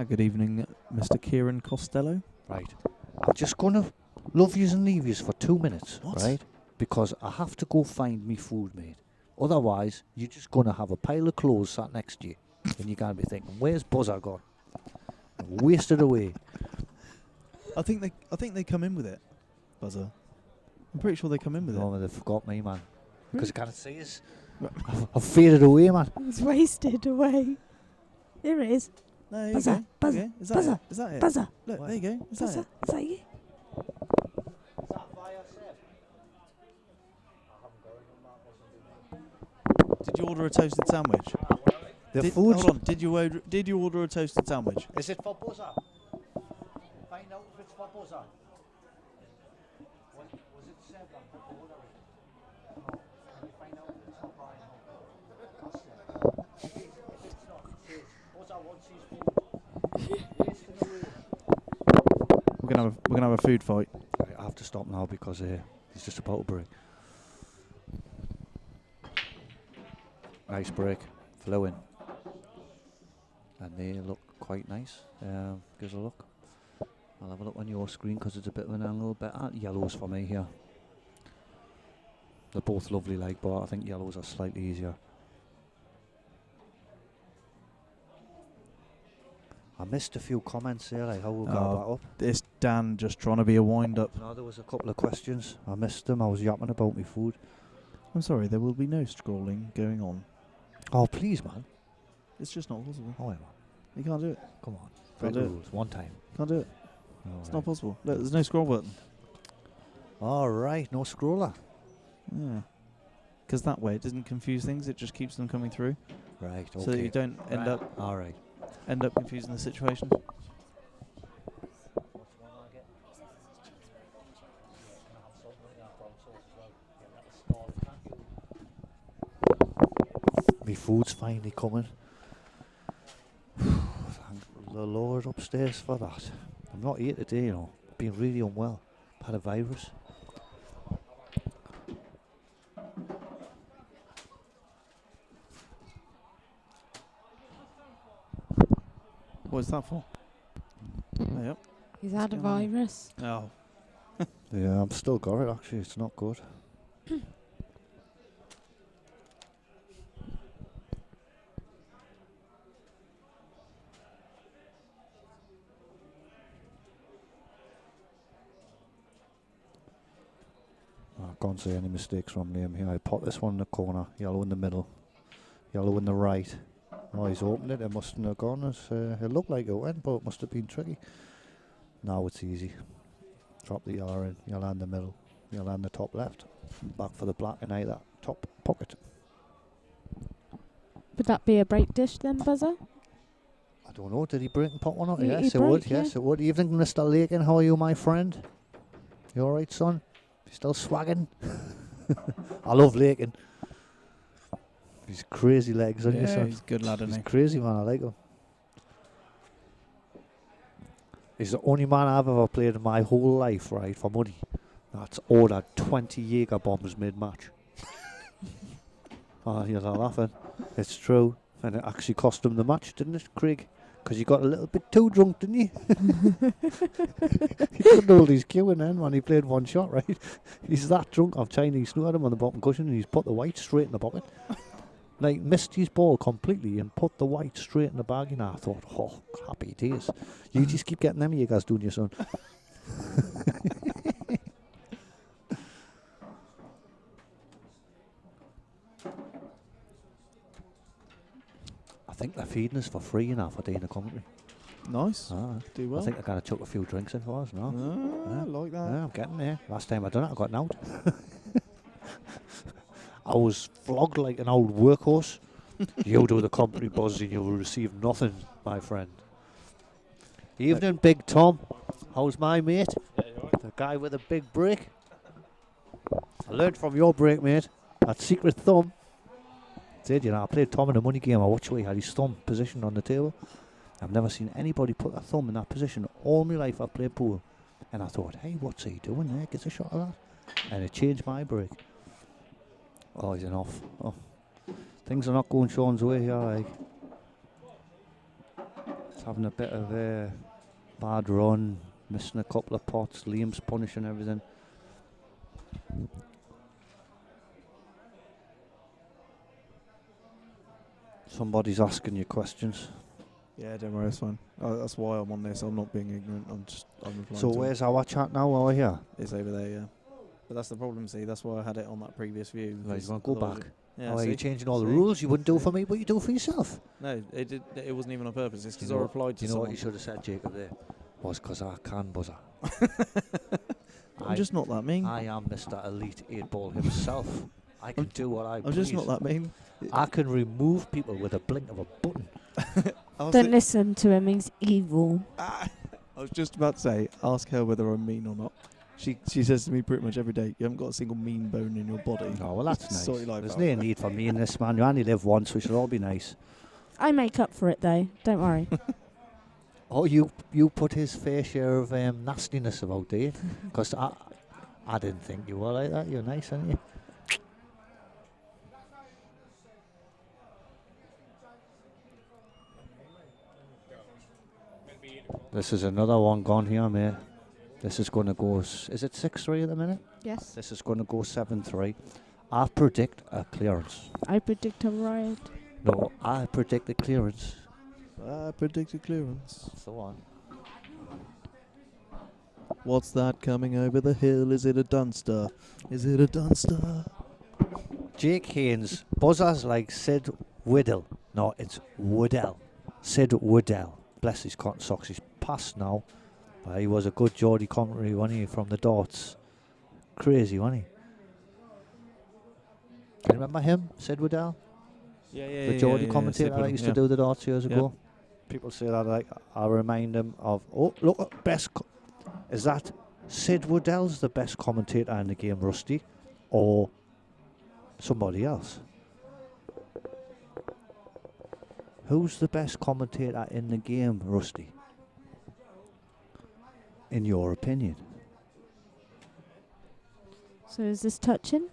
Good evening, Mr. Kieran Costello. Right. I'm just going to love yous and leave yous for 2 minutes, What? right? Because I have to go find me food, mate. Otherwise, you're just going to have a pile of clothes sat next to you. And you're going to be thinking, where's Buzzer gone? Wasted away. I think they come in with it, Buzzer. I'm pretty sure they come in with No, it. they forgot me, man. Because you can't see us. I've faded away, man. It's wasted away. There it is. No, there you Buzzer, go. buzzer, Okay. Is that buzzer, it? Is that it? Buzzer, Look, there you go. Is buzzer. that Is that you? it? Did you order a toasted sandwich? Food's... Hold on. Did you order a toasted sandwich? Is it for Buzzer? Find out if it's for Buzzer. Was it said that before? No. Can you find out if it's for Brian? If it's not, it says Buzzer wants his food. Wasting away. We're gonna have a food fight. Right, I have to stop now because he's just about to break. Nice break, flew in. And they look quite nice. Gives a look. I'll have a look on your screen because it's a bit of an angle better. Yellows for me here. They're both lovely, like, but I think yellows are slightly easier. I missed a few comments there, like how we'll got that up. It's Dan just trying to be a wind-up. No, there was a couple of questions. I missed them. I was yapping about my food. I'm sorry, there will be no scrolling going on. Oh, please, man. It's just not possible. Oh, yeah, man. You can't do it. Come on. Can't Break do the it. rules. One time. Can't do it. It's not possible. Look, there's no scroll button. All right, no scroller. Yeah. Because that way it doesn't confuse things. It just keeps them coming through. Right, okay. So that you don't end up All right. confusing the situation. My food's finally coming. Thank the Lord upstairs for that. I'm not here today, you know. Been really unwell. Had a virus. What is that for? Oh, yep. He's had a going on? virus. Oh. Yeah, I'm still got it actually. It's not good. I can't see any mistakes from Liam here. I put this one in the corner, yellow in the middle, yellow in the right. Oh, he's opened it. It mustn't have gone as it looked like it went, but it must have been tricky. Now it's easy. Drop the yellow in, yellow in the middle, yellow in the top left. Back for the black in either top pocket. Would that be a break dish then, Buzzer? I don't know. Did he break and pop one up? He Yes, it would. broke, yeah. Yes, it would. Evening, Mr. Lakin. How are you, my friend? You all right, son? You still swagging? I love Lakin. He's crazy legs, isn't he, son? He's a good lad, isn't He's he? crazy, man. I like him. He's the only man I've ever played in my whole life, right, for money. That's ordered 20 Jaeger bombs mid-match. Oh, you're not laughing. It's true. And it actually cost him the match, didn't it, Craig? Because you got a little bit too drunk, didn't you? He couldn't hold his cue in then when he played one shot, right? He's that drunk of Chinese snookered him on the bottom cushion and he's put the white straight in the pocket. Like, missed his ball completely and put the white straight in the bag. And I thought, oh, happy days. You just keep getting them Jaegers, don't you, son? I think they're feeding us for free now for doing the commentary. Nice. Do well. I think they're going to chuck a few drinks in for us now. I like that. Yeah, I'm getting there. Last time I done it, I got an out. I was flogged like an old workhorse. You do the commentary, Buzz, and you'll receive nothing, my friend. Evening, Big Tom. How's my mate? The guy with a big break. I learned from your break, mate. That secret thumb. Did you know? I played Tom in a money game. I watched where he had his thumb positioned on the table. I've never seen anybody put a thumb in that position all my life. I've played pool. And I thought, hey, what's he doing there? Gets a shot of that. And it changed my break. Oh, he's enough. Oh. Things are not going Shaun's way here, like. It's having a bit of a bad run. Missing a couple of pots. Liam's punishing everything. Somebody's asking you questions. Yeah, don't worry, it's fine. That's why I'm on this. I'm not being ignorant. I'm replying. So where's our chat now? Over here? It's over there, yeah. But that's the problem, see. That's why I had it on that previous view. Right, you want to go back? Yeah, Are you changing all the rules? You wouldn't do for me, but you do for yourself. No, it wasn't even on purpose. It's because I replied to you know someone. what you should have said, Jacob, there? Was because I can buzzer. I'm just not that mean. I am Mr. Elite 8-ball himself. I can do what I please. I'm just not that mean. I can remove people with a blink of a button. Don't listen to him, he's evil. I was just about to say, ask her whether I'm mean or not. She says to me pretty much every day, you haven't got a single mean bone in your body. Oh, well, that's nice. Sort There's no need for me in this, man. You only live once. We should all be nice. I make up for it, though. Don't worry. Oh, you put his fair share of nastiness about, do you? Because I didn't think you were like that. You're nice, aren't you? This is another one gone here, mate. This is going to go... Is it 6-3 at the minute? Yes. This is going to go 7-3. I predict a clearance. I predict a riot. No, I predict a clearance. I predict a clearance. That's the one. What's that coming over the hill? Is it a Dunster? Is it a Dunster? Jake Haynes. Buzzers like Sid Whiddle. No, it's Woodell. Sid Woodell. Bless his cotton socks. He's passed now. He was a good Geordie commentary, wasn't he, from the Darts. Crazy, wasn't he? Can you remember him, Sid Woodell? Yeah. The Geordie commentator that used to do the Darts years ago. People say that, like, I remind them of, oh, look, is that Sid Woodell's the best commentator in the game, Rusty, or somebody else? Who's the best commentator in the game, Rusty? In your opinion? So is this touching?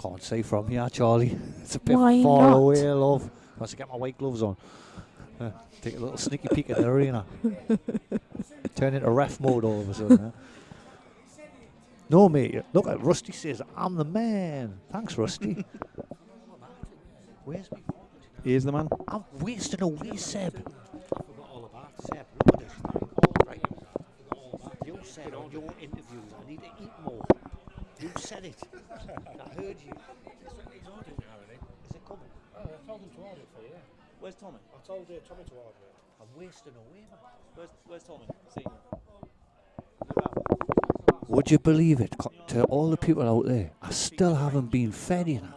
Can't say from here, Charlie. It's a bit Why far not? away, love. Must get my white gloves on. Take a little sneaky peek at the arena. Turn into ref mode all of a sudden. No, mate. Look at Rusty says, I'm the man. Thanks, Rusty. Where's me? Here's the man. I'm wasting away, Seb. I forgot all about Seb. Look at this. Right. You said on your interviews, I need to eat more. You said it. I heard you. He's ordering now, isn't he? Is it coming? Oh, I told him to order it for you. Where's Tommy? I told Tommy to order it. I'm wasting away, man. Where's Tommy? Senior. Would you believe it? To all the people out there, I still haven't been fed, you know.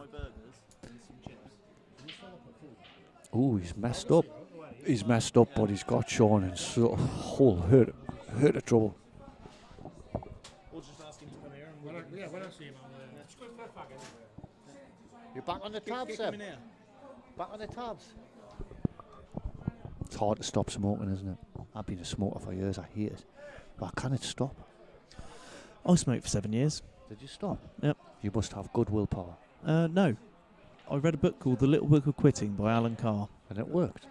Oh, he's messed up. He's messed up, but he's got Shaun in sort of whole hurt of trouble. We'll just ask him to come here. And when I see him, I'll just go for a fag anyway. You're back on the tabs, Seb? Back on the tabs. It's hard to stop smoking, isn't it? I've been a smoker for years. I hate it. But can it stop? I smoked for 7 years. Did you stop? Yep. You must have good willpower. No. I read a book called The Little Book of Quitting by Alan Carr. And it worked?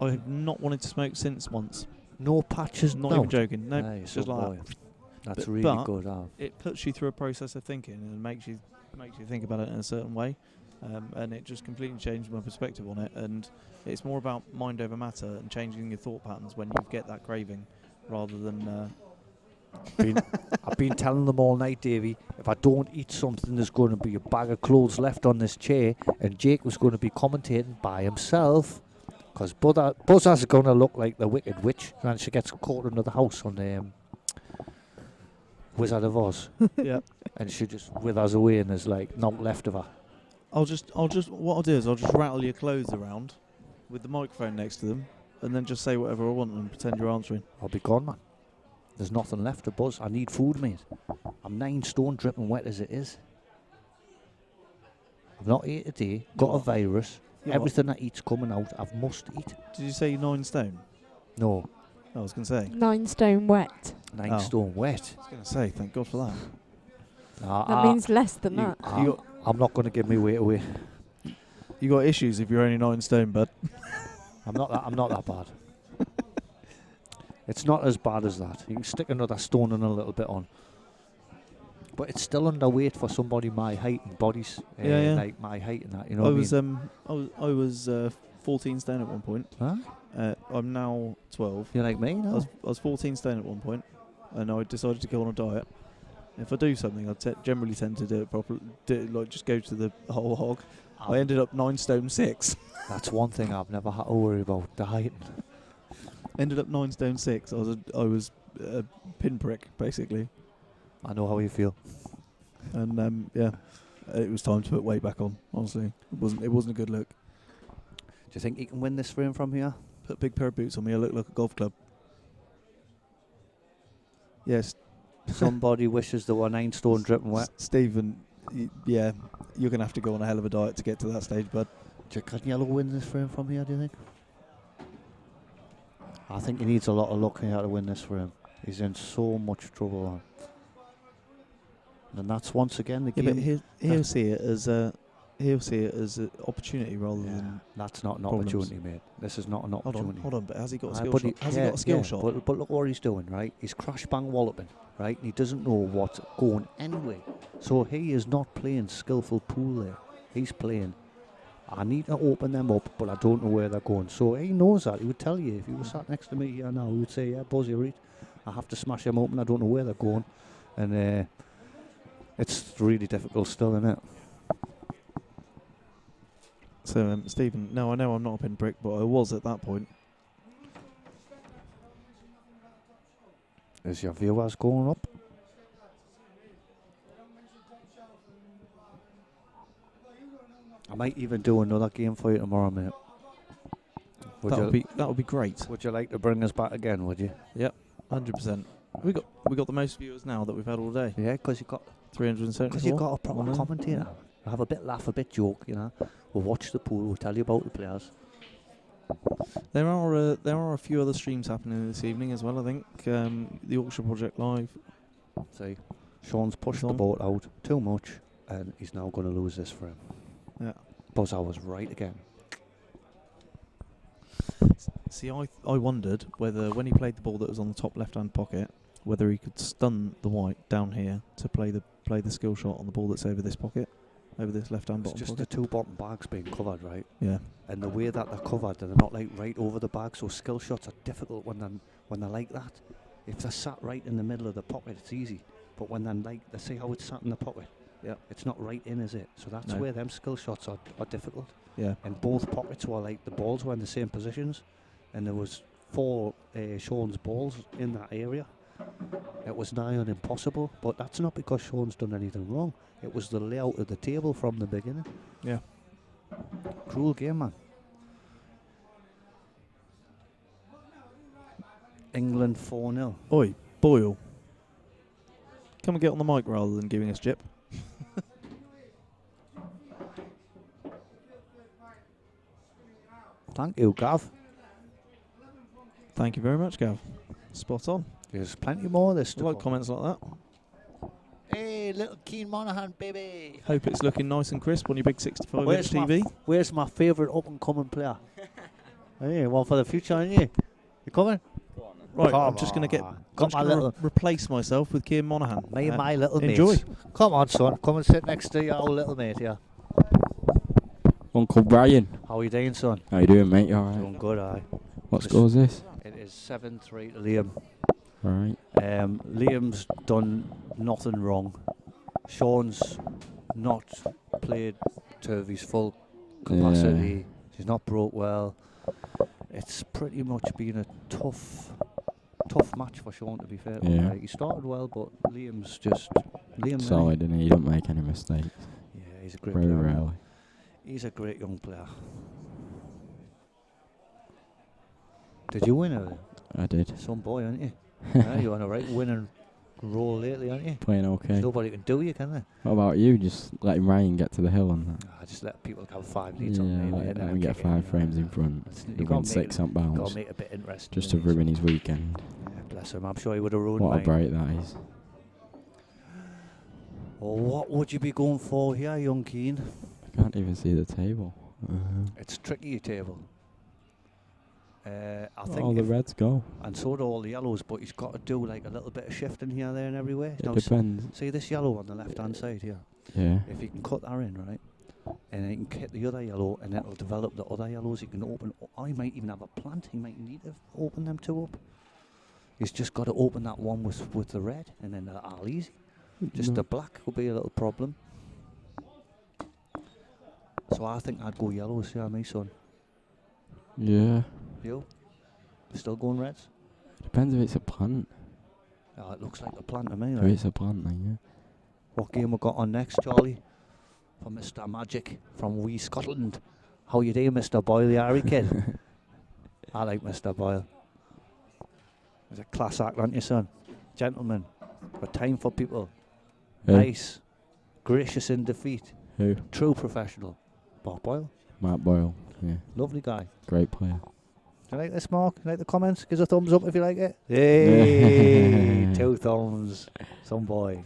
I have not wanted to smoke since once. No patches? Not even joking. No, Aye, it's just like that. That's But really good. It puts you through a process of thinking and makes you think about it in a certain way. And it just completely changed my perspective on it. And it's more about mind over matter and changing your thought patterns when you get that craving rather than... I've been telling them all night, Davey, if I don't eat something, there's going to be a bag of clothes left on this chair, and Jake was going to be commentating by himself, because Buzzer's going to look like the Wicked Witch when she gets caught under the house on the Wizard of Oz. Yeah. And she just withers away, and there's like not left of her. What I'll do is I'll just rattle your clothes around with the microphone next to them, and then just say whatever I want and pretend you're answering. I'll be gone, man. There's nothing left to buzz. I need food, mate. I'm 9 stone, dripping wet as it is. I've not ate a day, got a virus. Everything I eat's coming out. I must eat. Did you say you're 9 stone? No, I was going to say. 9 stone wet. 9 stone wet. I was going to say, thank God for that. That means less than that. I'm not going to give my weight away. You got issues if you're only 9 stone, bud. I'm not that bad. It's not as bad as that. You can stick another stone and a little bit on. But it's still underweight for somebody my height and bodies. Like my height and that, you know I was 14 stone at one point. Huh? I'm now 12. You're like me, no? I was 14 stone at one point, and I decided to go on a diet. If I do something, I generally tend to do it properly, just go to the whole hog. I ended up 9 stone 6. That's one thing I've never had to worry about, dieting. Ended up 9 stone 6. I was a pinprick, basically. I know how you feel. And it was time to put weight back on. Honestly, it wasn't a good look. Do you think you can win this frame from here? Put a big pair of boots on me. I look like a golf club. Yes. Somebody wishes they were 9 stone dripping wet. Stephen, you're gonna have to go on a hell of a diet to get to that stage, bud. Can Yellow win this frame from here? Do you think? I think he needs a lot of luck here to win this frame. He's in so much trouble on. And that's once again the game. But he'll see it as an opportunity rather than. That's not an problems. opportunity, mate. This is not an opportunity. Hold on, but has he got a skill shot? Has he got a skill shot? But look what he's doing, right? He's crash bang walloping, right? And he doesn't know what's going anyway. So he is not playing skillful pool there. He's playing, I need to open them up, but I don't know where they're going. So he knows that. He would tell you if he was sat next to me here now. He would say, "Yeah, Buzz, you're right. I have to smash them open. I don't know where they're going," and it's really difficult still, isn't it? So, Stephen, no, I know I'm not a pinprick, but I was at that point. Is your viewers going up? I might even do another game for you tomorrow, mate. That would be great. Would you like to bring us back again? Would you? Yep, 100%. We got the most viewers now that we've had all day. Yeah, because you got 374. Because you got a proper commentator. Have a bit laugh, a bit joke, you know. We'll watch the pool. We'll tell you about the players. There are a few other streams happening this evening as well. I think the Auction Project Live. See, Shaun's pushed the boat out too much, and he's now going to lose this frame. Yeah. Buzz, I was right again. See, I wondered whether when he played the ball that was on the top left-hand pocket, whether he could stun the white down here to play the skill shot on the ball that's over this pocket, over this left-hand bottom It's just pocket. the 2 bottom bags being covered, right? Yeah. And the way that they're covered, they're not like right over the bag, so skill shots are difficult when they're like that. If they're sat right in the middle of the pocket, it's easy. But when they're like, they see how it's sat in the pocket. Yeah. It's not right in, is it? So that's where them skill shots are difficult. Yeah. And both pockets were like the balls were in the same positions, and there was 4 Shaun's balls in that area. It was nigh on impossible, but that's not because Shaun's done anything wrong. It was the layout of the table from the beginning. Yeah. Cruel game, man. England 4-0. Oi, Boyle. Come and get on the mic rather than giving us jip. Thank you, Gav. Thank you very much, Gav. Spot on. There's plenty more of this I to like come. comments like that. Hey, little Keen Monaghan, baby. Hope it's looking nice and crisp on your big 65-inch TV. Where's my favourite up-and-coming player? Hey, one for the future, aren't you? You coming? Right, Come I'm just going to on. Got my gonna little- replace myself with Kieran Monaghan. Me and my little enjoy. mates. Come on, son. Come and sit next to your old little mate here. Uncle Brian. How are you doing, son? How you doing, mate? You alright? Doing good, aye. What score is this? It is 7-3 to Liam. Alright. Liam's done nothing wrong. Shaun's not played to his full capacity. He's not broke well. It's pretty much been a tough match for Shaun, to be fair. Yeah. He started well, but Liam's just Liam. Solid, isn't he? He don't make any mistakes. Yeah, he's a great Very player. rarely. He's a great young player. Did you win earlier? I did. Some boy, aren't you? Yeah, you're on a right winning roll lately, aren't you? Playing okay. Nobody can do you, can they? What about you? Just letting Ryan get to the hill and that? I just let people have 5 leads on me. Let and him then get kick it, 5 frames in front. You He gotta wins make 6 on bounce. Got to make it a bit interesting. Just to innit? ruin his weekend. Yeah, bless him. I'm sure he would have ruined What a mine. break that is. Well, what would you be going for here, young Keen? I can't even see the table. It's tricky, table. I think All the reds go. and so do all the yellows, but he's got to do like a little bit of shifting here, there and everywhere. It Now, depends. see this yellow on the left hand side here? Yeah. If he can cut that in, right, and then he can hit the other yellow, and it'll develop the other yellows. He can open, or he might even have a plant. He might need to open them two up. He's just got to open that one with the red, and then they're all easy. Just No. the black will be a little problem. So I think I'd go yellows here, me son. Yeah. You? Still going reds? Depends if it's a plant. Oh, it looks like a plant to me. If Right? it's a plant, then yeah. What game we got on next, Charlie? For Mr. Magic from Wee Scotland. How you doing, Mr. Boyle, the Harry kid? I like Mr. Boyle. He's a class act, aren't you, son? Gentleman. Got time for people. Who? Nice. Gracious in defeat. Who? True professional. Bob Boyle. Matt Boyle. Yeah. Lovely guy. Great player. Do you like this, Mark? You like the comments? Give us a thumbs up if you like it. Hey, 2 thumbs. Some boy.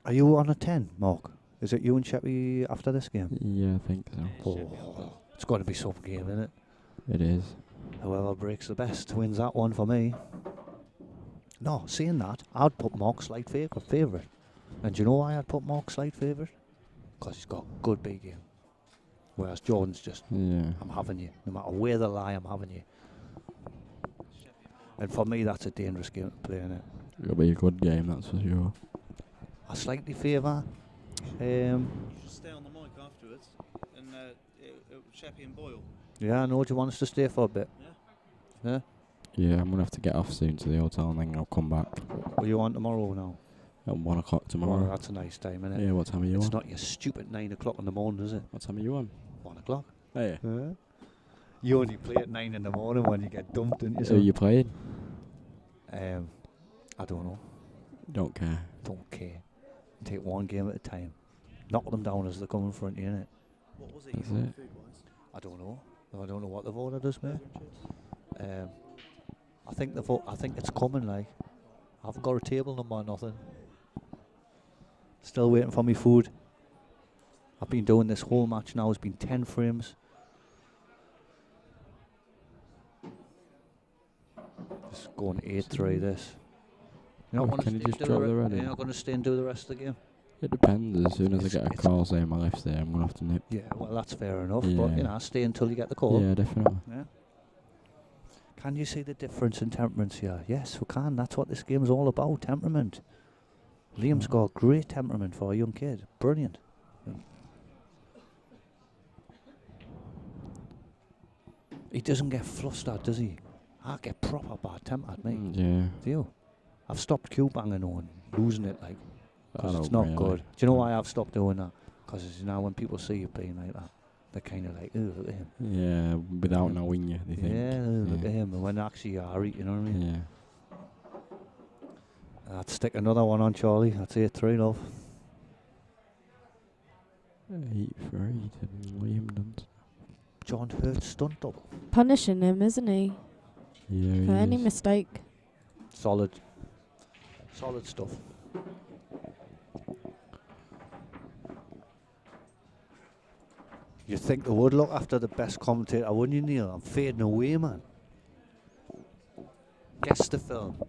Are you on a 10, Mark? Is it you and Sheppy after this game? Yeah, I think so. Oh, it's got to be some game, isn't it? It is. Whoever breaks the best wins that one for me. No, saying that, I'd put Mark slight favourite. And do you know why I'd put Mark slight favourite? Because he's got a good big game. Whereas Jordan's just, Yeah. I'm having you. No matter where they lie, I'm having you. And for me, that's a dangerous game to play, innit? It'll be a good game, that's for sure. I slightly favour. You should stay on the mic afterwards, and Sheppy and Boyle. Yeah, I know. Do you want us to stay for a bit? Yeah. Yeah, I'm gonna have to get off soon to the hotel and then I'll come back What are you on tomorrow now? at 1 o'clock Well, tomorrow. that's a nice time, innit? Yeah, what time are you It's on? not your stupid 9 o'clock in the morning, is it? What time are you on? 1 o'clock. Oh, yeah. You only play at 9 in the morning when you get dumped, don't you? So you playing? I don't know. Don't care. Don't care. Take one game at a time. Knock them down as they come in front of you, innit? What was it? That's you wanted it. food-wise? I don't know. I don't know what the voter does, mate. I think I think it's coming. Like, I haven't got a table number or nothing. Still waiting for me food. I've been doing this whole match now. It's been 10 frames. Just going 8-3 this. You're not Oh, gonna can you stay just and do drop the the re- red in? You're not going to stay and do the rest of the game? It depends. As soon as I It's- get a it's- call saying my left's there, I'm gonna have to nip. Yeah, well, that's fair enough. But, Yeah. you know, stay until you get the call. Yeah, definitely. Yeah. Can you see the difference in temperaments here? Yes, we can. That's what this game's all about, temperament. Liam's got great temperament for a young kid. Brilliant. He doesn't get flustered, does he? I get proper bad tempered, mate. Yeah. Do you? I've stopped cue banging on, losing it, like, I because it's don't not really. good. Do you know why I've stopped doing that? Because you know, when people see you playing like that, they're kind of like, oh, look at him. Yeah, without knowing you, they think. Yeah, look Yeah. at him. And when actually you are, you know what I mean? Yeah. I'd stick another one on Charlie. I'd say 3 love. 8-3 to Liam Dunster. John Hurt stunt double. Punishing him, isn't he? Yeah, For he any is. mistake. Solid stuff. You think they would look after the best commentator, wouldn't you, Neil? I'm fading away, man. Guess the film.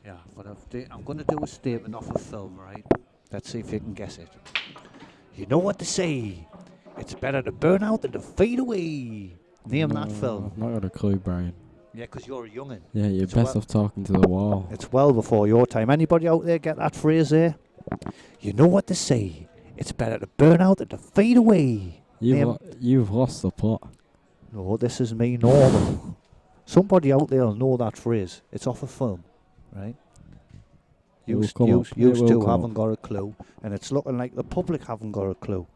Yeah, but I'm going to do a statement off a film, right? Let's see if you can guess it. You know what to say. It's better to burn out than to fade away. Name that film. I've not got a clue, Brian. Yeah, because you're a young'un. Yeah, you're It's best well- off talking to the wall. It's well before your time. Anybody out there get that phrase there? You know what to say. It's better to burn out than to fade away. Name- You've lost the plot. No, this is me normal. Somebody out there will know that phrase. It's off a film, right? It will You come up. It will two come haven't up. got a clue, and it's looking like the public haven't got a clue.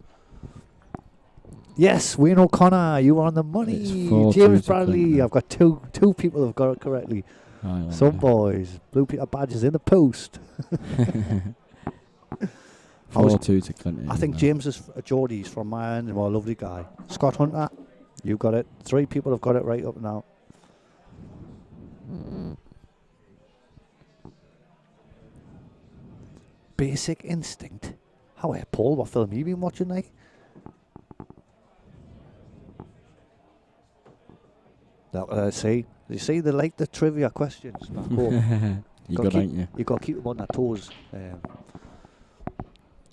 Yes, Wayne O'Connor, you are on the money. It's 4-2 James to Bradley, Clinton. I've got two people who've got it correctly. Some boys, Blue Peter badges in the post. 4-2 to Clinton. I think James is Geordie's from my end, well, a lovely guy. Scott Hunter, you got it. 3 people have got it right up now. Basic Instinct. How Paul, what film you been watching, like? See, you see, they like the trivia questions. Back home. You Gotta good, ain't you? You got to keep them on their toes.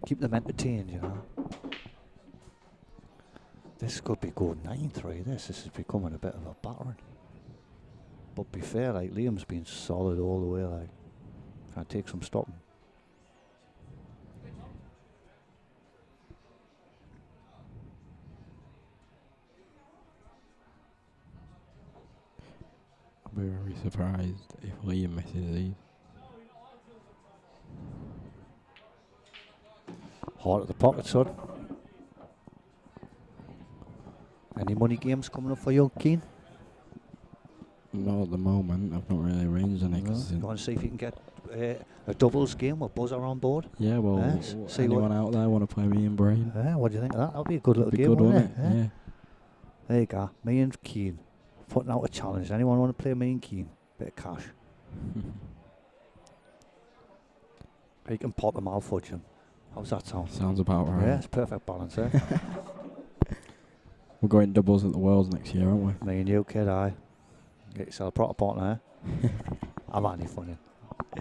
Keep them entertained, you know. This could be going 9-3. This is becoming a bit of a battering. But be fair, like Liam's been solid all the way. Like, can take some stopping. I'll be very surprised if Liam misses these. Heart of the pocket, son. Any money games coming up for you, Keane? Not at the moment. I've not really arranged any. You want to see if you can get a doubles game with Buzzer on board? Yeah, well, Yes. See anyone out there want to play me and Brian? What do you think of that? That'll be a good little Be game, good, wouldn't it? wouldn't it? Yeah. There you go. Me and Keane putting out a challenge. Anyone want to play me and Keane? Bit of cash. You can pot them, I'll fudge them. How's that sound? Sounds about right. Yeah, it's perfect balance, eh? We're going doubles at the Worlds next year, aren't we? Me and you, kid, aye. Get yourself a proper partner, eh? I'm only funny.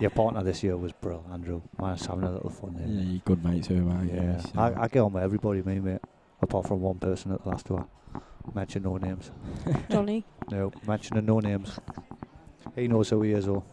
Your partner this year was brilliant, Andrew. Man's having a little fun there. Yeah, you're good mates with him, aren't you? Yeah, So- I get on with everybody, me, mate. Apart from one person at the last one. Mention no names. Johnny. No, mentioning no names. He knows who he is, though.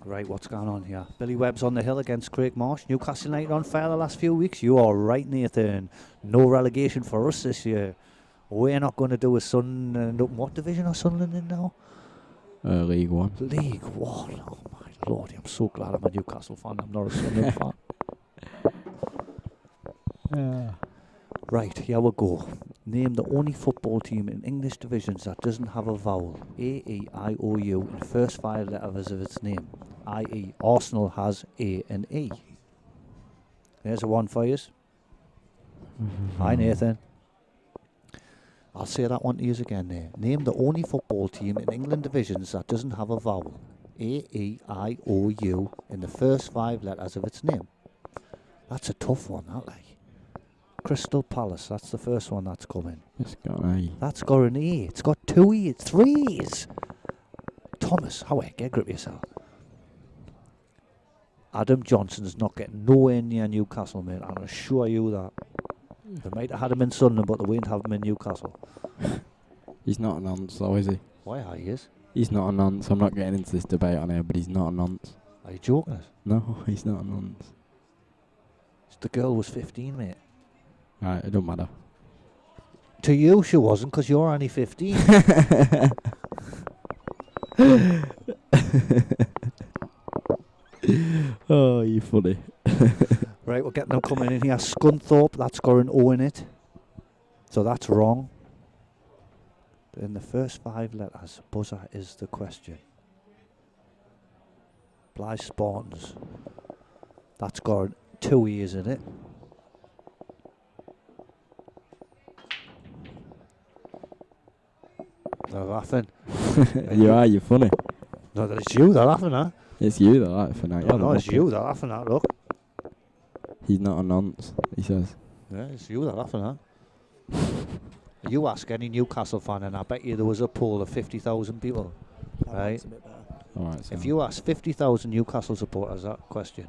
Right, what's going on here? Billy Webb's on the hill against Craig Marsh. Newcastle United on fire the last few weeks. You are right, Nathan. No relegation for us this year. We're not going to do a Sunderland. What division are Sunderland in now? League One. League One. Oh my lord, I'm so glad I'm a Newcastle fan. I'm not a Sunderland fan. Right, here we go. Name the only football team in English divisions that doesn't have a vowel. A-E-I-O-U in the first 5 letters of its name. I.e. Arsenal has A and E. There's a one for you. Hi, Nathan. I'll say that one to you again there. Name the only football team in England divisions that doesn't have a vowel. A-E-I-O-U in the first 5 letters of its name. That's a tough one, that like. Crystal Palace, that's the first one that's coming. It's got an That's got an E. It's got 2 E's, 3 E's. Thomas, get a grip of yourself. Adam Johnson's not getting nowhere near Newcastle, mate. I can assure you that. They might have had him in Sunderland, but they won't have him in Newcastle. A. He's not a nonce, though, is he? Why, he is? He's not a nonce. I'm not getting into this debate on here, but he's not a nonce. Are you joking us? No, he's not a nonce. The girl was 15, mate. Right, it don't matter. To you, she wasn't, because you're only 15. Oh, you funny. Right, we're getting them coming in here. Scunthorpe, that's got an O in it. So that's wrong. In the first 5 letters, buzzer is the question. Blythe Spartans. That's got 2 E's in it. They're laughing. You're funny. No, it's you they're laughing at. It's you that like for now. No, it's you they're laughing at, look. He's not a nonce, he says. Yeah, it's you they're laughing at. You ask any Newcastle fan and I bet you there was a poll of 50,000 people. Right? Alright, so If you ask 50,000 Newcastle supporters that question,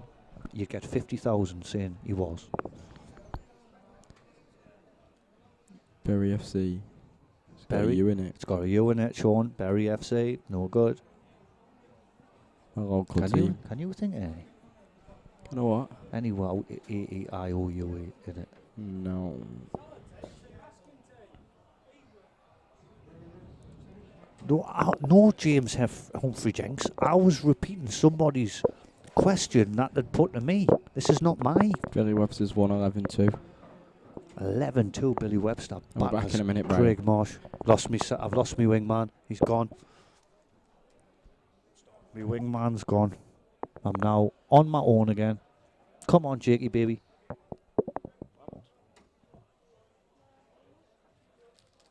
you get 50,000 saying he was. Bury FC. It's got a Bury? U in it. It's got a U in it, Sean. Bury FC, no good. A local Can team. you think of any? You know what? Any without A-E-I-O-U-E in it? No. No, James Humphrey Jenks. I was repeating somebody's question that they'd put to me. This is not mine. Billy Webster's won 11-2. 11-2 Billy Webster. I'll be back in a minute, bro. Craig Marsh. I've lost my wingman. He's gone. My wingman's gone. I'm now on my own again. Come on, Jakey, baby.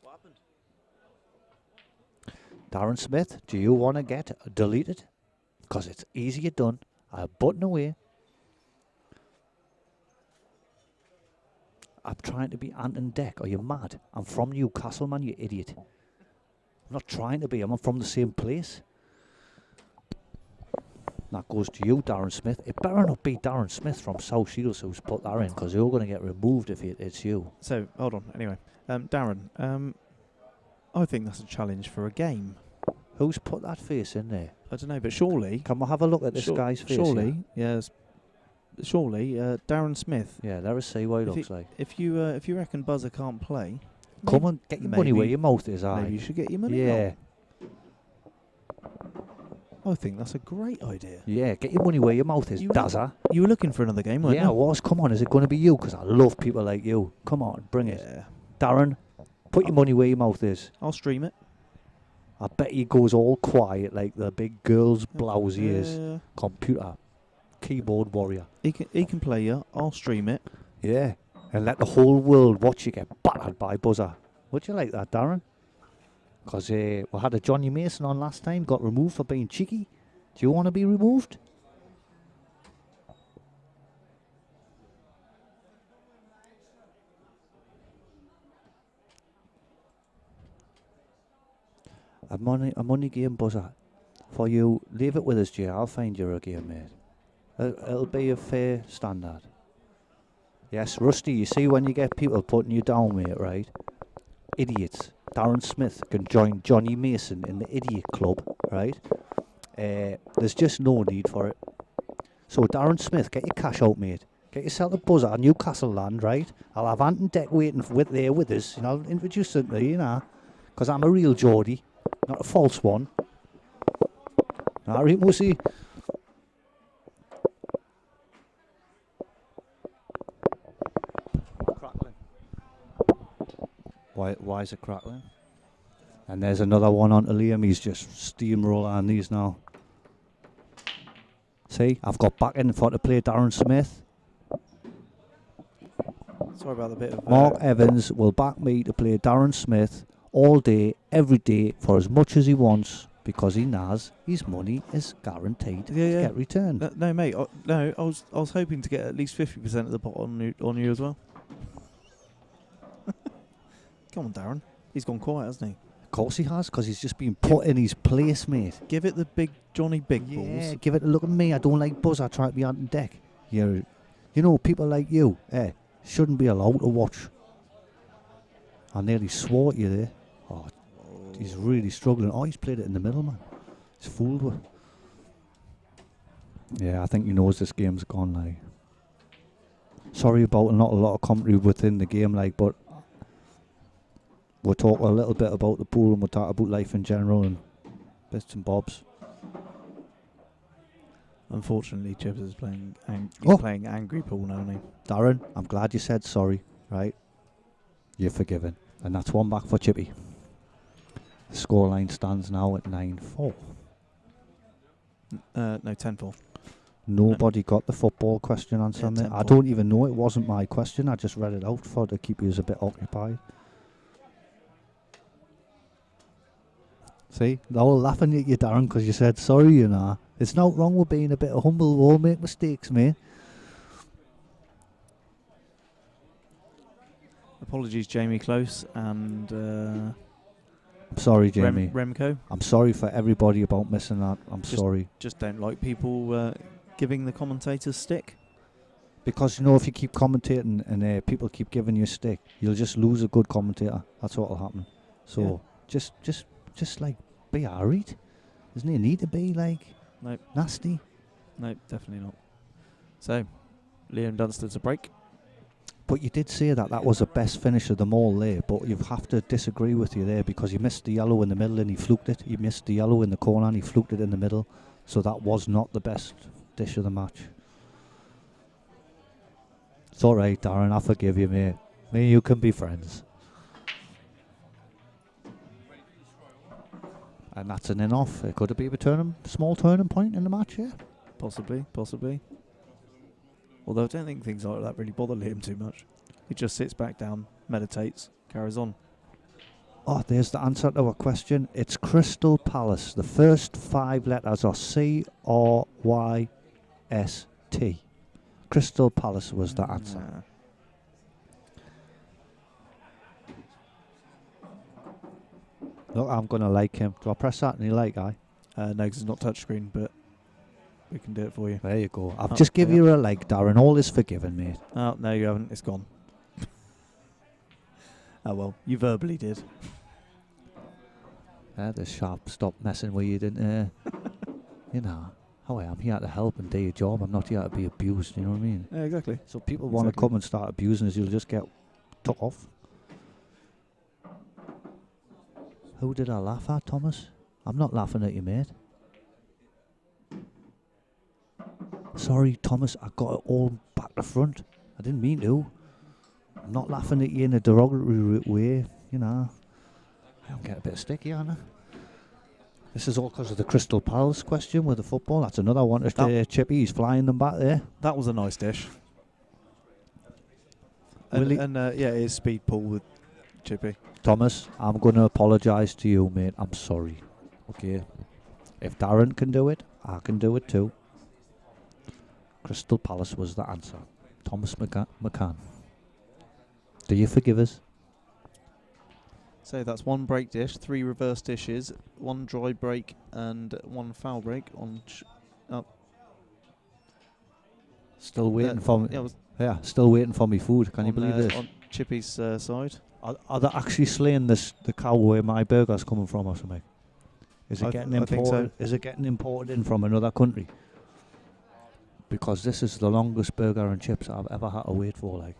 What happened? Darren Smith, do you want to get deleted? Because it's easier done. I'll button away. I'm trying to be Anton Deck. Are you mad? I'm from Newcastle, man, you idiot. I'm not trying to be. I'm from the same place. That goes to you, Darren Smith. It better not be Darren Smith from South Shields who's put that in, because you're going to get removed if it's you. So, hold on. Anyway, Darren, I think that's a challenge for a game. Who's put that face in there? I don't know, but surely... Can we have a look at this guy's face? Surely, yes. Surely, Darren Smith. Yeah, let us see what he looks like. If you reckon Buzzer can't play... Come on, get your money where your mouth is, Maybe you should get your money Yeah. I think that's a great idea. Yeah, get your money where your mouth is, You Dazza. You were looking for another game, weren't Yeah, you? I was. Come on, is it going to be you? Because I love people like you. Come on, bring it. Yeah. Darren, put your money where your mouth is. I'll stream it. I bet he goes all quiet like the big girl's blouse he is. Yeah. Computer. Keyboard warrior. He can play you. I'll stream it. Yeah. And let the whole world watch you get battered by Buzzer. Would you like that, Darren? Because we had a Johnny Mason on last time, got removed for being cheeky. Do you want to be removed? A money game, Buzzer. For you, leave it with us, Jay. I'll find you a game, mate. It'll be a fair standard. Yes, Rusty, you see when you get people putting you down, mate, right? Idiots. Darren Smith can join Johnny Mason in the idiot club, right? There's just no need for it. So Darren Smith, get your cash out, mate. Get yourself a buzzer, Newcastle land, right? I'll have Anton Deck waiting there with us, and I'll introduce him to you, know, because I'm a real Geordie, not a false one. Alright, Mussy. Crackling. Why is it crackling? And there's another one on to Liam. He's just steamrolling these now. See, I've got back in for to play Darren Smith. Sorry about the bit of... Mark Evans will back me to play Darren Smith all day, every day, for as much as he wants, because he knows his money is guaranteed to get returned. No, mate. I was hoping to get at least 50% of the pot on you as well. Come on, Darren. He's gone quiet, hasn't he? Of course he has, because he's just been put in his place, mate. Give it the big Johnny Big Yeah, Balls. give it a look at me. I don't like buzz. I try to be on deck. You know, people like you, shouldn't be allowed to watch. I nearly swore at you there. Oh, he's really struggling. Oh, he's played it in the middle, man. He's fooled with. Yeah, I think he knows this game's gone, like. Sorry about not a lot of commentary within the game, like, but we'll talk a little bit about the pool and we'll talk about life in general and bits and bobs. Unfortunately, Chips is playing Oh. playing angry pool now, isn't he? Darren, I'm glad you said sorry, right? You're forgiven. And that's one back for Chippy. The scoreline stands now at 9-4. No, 10-4. Nobody got the football question answer, Yeah, mate. I 10-4. don't even know it wasn't my question. I just read it out to keep you a bit occupied. See, they're all laughing at you, Darren, because you said sorry, you know. It's not wrong with being a bit humble. We all make mistakes, mate. Apologies, Jamie Close and I'm sorry, Jamie. Remco. I'm sorry for everybody about missing that. I'm sorry. Just don't like people giving the commentators stick. Because, you know, if you keep commentating and people keep giving you a stick, you'll just lose a good commentator. That's what will happen. So, just like, be alright. Doesn't it need to be, like, Nope. nasty? No, definitely not. So, Liam Dunster to break. But you did say that was the best finish of them all there, but you have to disagree with you there because you missed the yellow in the middle and he fluked it. You missed the yellow in the corner and he fluked it in the middle. So that was not the best dish of the match. It's alright, Darren, I forgive you, mate. Me and you can be friends. And that's an in-off. It could have been a small turning point in the match, yeah? Possibly. Although I don't think things like that really bother Liam too much. He just sits back down, meditates, carries on. Oh, there's the answer to our question. It's Crystal Palace. The first 5 letters are CRYST. Crystal Palace was the answer. Look, I'm going to like him. Do I press that and you like, I? No, because it's not touchscreen, but we can do it for you. There you go. I've just give you a like, Darren. All is forgiven, mate. Oh, no, you haven't. It's gone. Oh, well, you verbally did. The sharp stop messing with you, didn't you know, how I am here to help and do your job. I'm not here to be abused, you know what I mean? Yeah, exactly. So people want to come and start abusing us, you'll just get took off. Who did I laugh at, Thomas? I'm not laughing at you, mate. Sorry, Thomas, I got it all back to front. I didn't mean to. I'm not laughing at you in a derogatory way, you know. I don't get a bit sticky, aren't I? This is all because of the Crystal Palace question with the football. That's another one to Chippy. He's flying them back there. That was a nice dish. And yeah, it is speed pool with Chippy. Thomas, I'm going to apologise to you, mate. I'm sorry. Okay? If Darren can do it, I can do it too. Crystal Palace was the answer. Thomas McCann. Do you forgive us? So that's 1 break dish, 3 reverse dishes, 1 dry break and 1 foul break on... Still waiting for me. Yeah, still waiting for me food. Can you believe this? On Chippy's side. Are they actually slaying the cow where my burger's coming from or something? Is it getting imported? think so. Is it getting imported in from another country? Because this is the longest burger and chips I've ever had to wait for, like.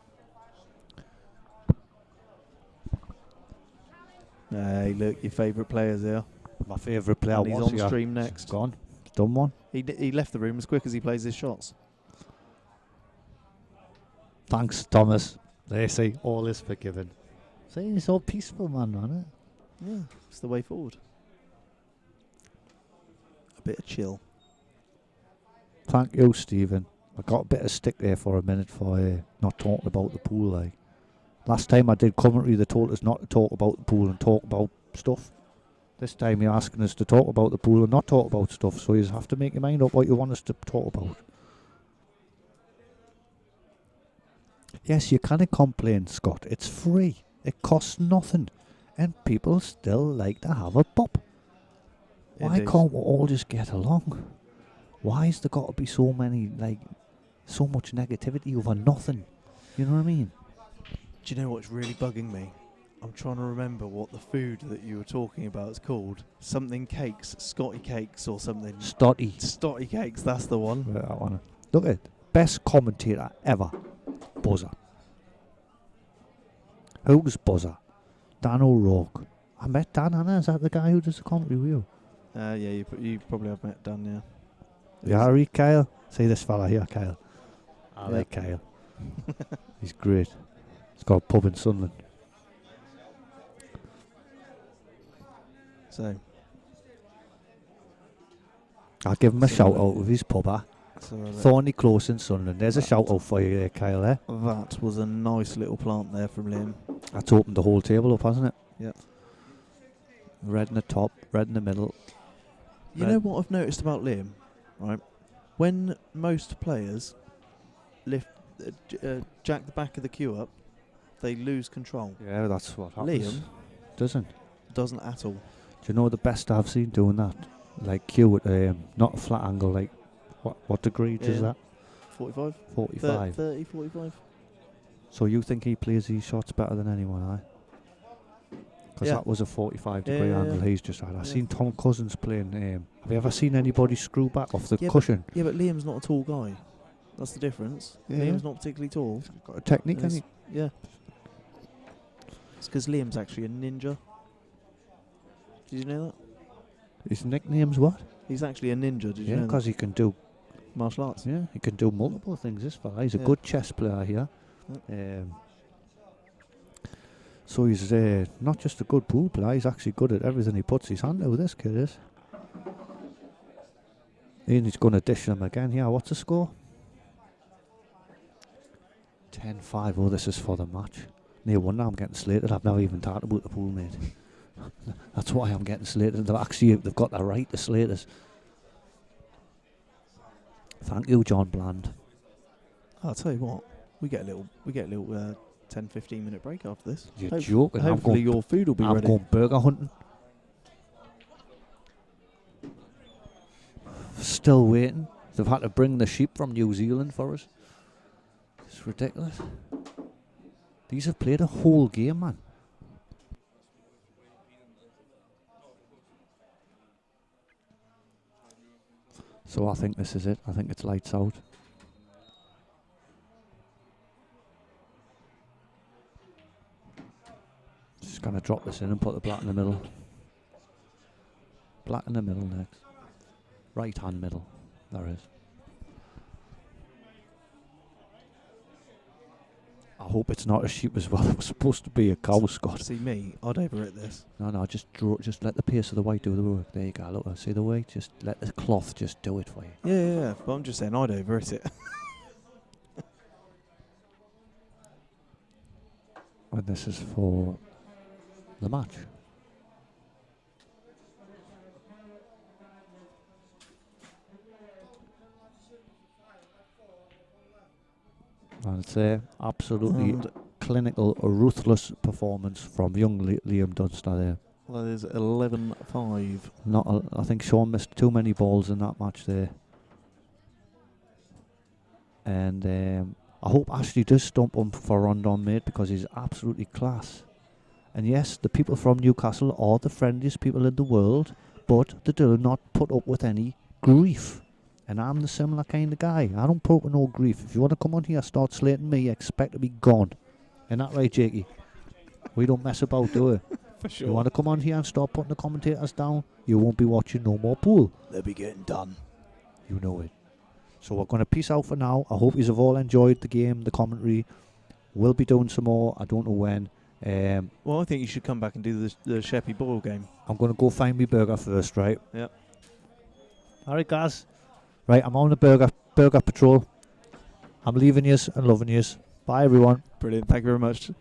Hey, look, your favourite player's here. My favourite player And he's was on here. stream next. He's gone. He's done one. He left the room as quick as he plays his shots. Thanks, Thomas. They say all is forgiven. See, it's all peaceful, man, isn't it? Yeah, it's the way forward. A bit of chill. Thank you, Stephen. I got a bit of stick there for a minute for not talking about the pool, like. Last time I did commentary, they told us not to talk about the pool and talk about stuff. This time you're asking us to talk about the pool and not talk about stuff, so you have to make your mind up what you want us to talk about. Yes, you can't complain, Scott. It's free. It costs nothing. And people still like to have a pop. Why can't we all just get along? Why has there got to be so many, so much negativity over nothing? You know what I mean? Do you know what's really bugging me? I'm trying to remember what the food that you were talking about is called. Something cakes, Scotty cakes or something. Stotty cakes, that's the one. Right, that one. Look at it. Best commentator ever. Buzzer. Who's Buzzer? Dan O'Rourke. I met Dan, Anna. Is that the guy who does the commentary with you? Yeah, you probably have met Dan, yeah. You alright, Kyle? See this fella here, Kyle. I like Kyle. He's great. He's got a pub in Sunderland. So I'll give him a shout out with his pub, So Thorny Close in Sunderland. There's a shout out for you there, Kyle. that was a nice little plant there from Liam. That's opened the whole table up, hasn't it? Yeah. Red in the top, red in the middle. You know what I've noticed about Liam, right? When most players jack the back of the cue up, they lose control. Yeah, that's what happens. Liam doesn't at all. Do you know the best I've seen doing that? Like cue at not a flat angle, like what degree is that? 45? 45. 30, 45? So you think he plays these shots better than anyone, Because that was a 45 degree angle he's just had. I've seen Tom Cousins playing. Have you ever seen anybody screw back off the cushion? But Liam's not a tall guy. That's the difference. Yeah. Liam's not particularly tall. He's got a technique, hasn't he? Yeah. It's because Liam's actually a ninja. Did you know that? His nickname's what? He's actually a ninja, did you Yeah, know that? because he can do Martial arts. Yeah, he can do multiple things, this fella. He's a good chess player here. So he's not just a good pool player, he's actually good at everything he puts his hand to, this kid is. And he's going to dish them again here. What's the score? 10-5. Oh, this is for the match. No wonder I'm getting slated. I've never even talked about the pool, mate. That's why I'm getting slated. They've got the right to slate us. Thank you, John Bland. I'll tell you what, we get a little 10-15 minute break after this. You're joking. Hopefully your food will be ready. I'm going burger hunting. Still waiting. They've had to bring the sheep from New Zealand for us. It's ridiculous. These have played a whole game, man. So I think this is it. I think it's lights out. Just going to drop this in and put the black in the middle. Black in the middle next. Right hand middle. There is. I hope it's not a sheep as well. It was supposed to be a cow, Scott. See me, I'd overhit this. No, just let the pace of the white do the work. There you go. Look, see the weight? Just let the cloth just do it for you. Yeah. But I'm just saying I'd overhit it. And this is for the match. And it's a absolutely clinical, ruthless performance from young Liam Dunster there. Well, that is 11-5. I think Shaun missed too many balls in that match there. And I hope Ashley does stump him for Rondon, mate, because he's absolutely class. And yes, the people from Newcastle are the friendliest people in the world, but they do not put up with any grief. And I'm the similar kind of guy. I don't put up with no grief. If you want to come on here, start slating me, expect to be gone. Isn't that right, Jakey? We don't mess about, do we? For sure. You want to come on here and start putting the commentators down, you won't be watching no more pool. They'll be getting done. You know it. So we're going to peace out for now. I hope you have all enjoyed the game, the commentary. We'll be doing some more. I don't know when. Well, I think you should come back and do the Sheppy Boyle game. I'm going to go find me burger first, right? Yep. All right, guys. Right, I'm on the burger patrol. I'm leaving yous and loving yous. Bye, everyone. Brilliant. Thank you very much.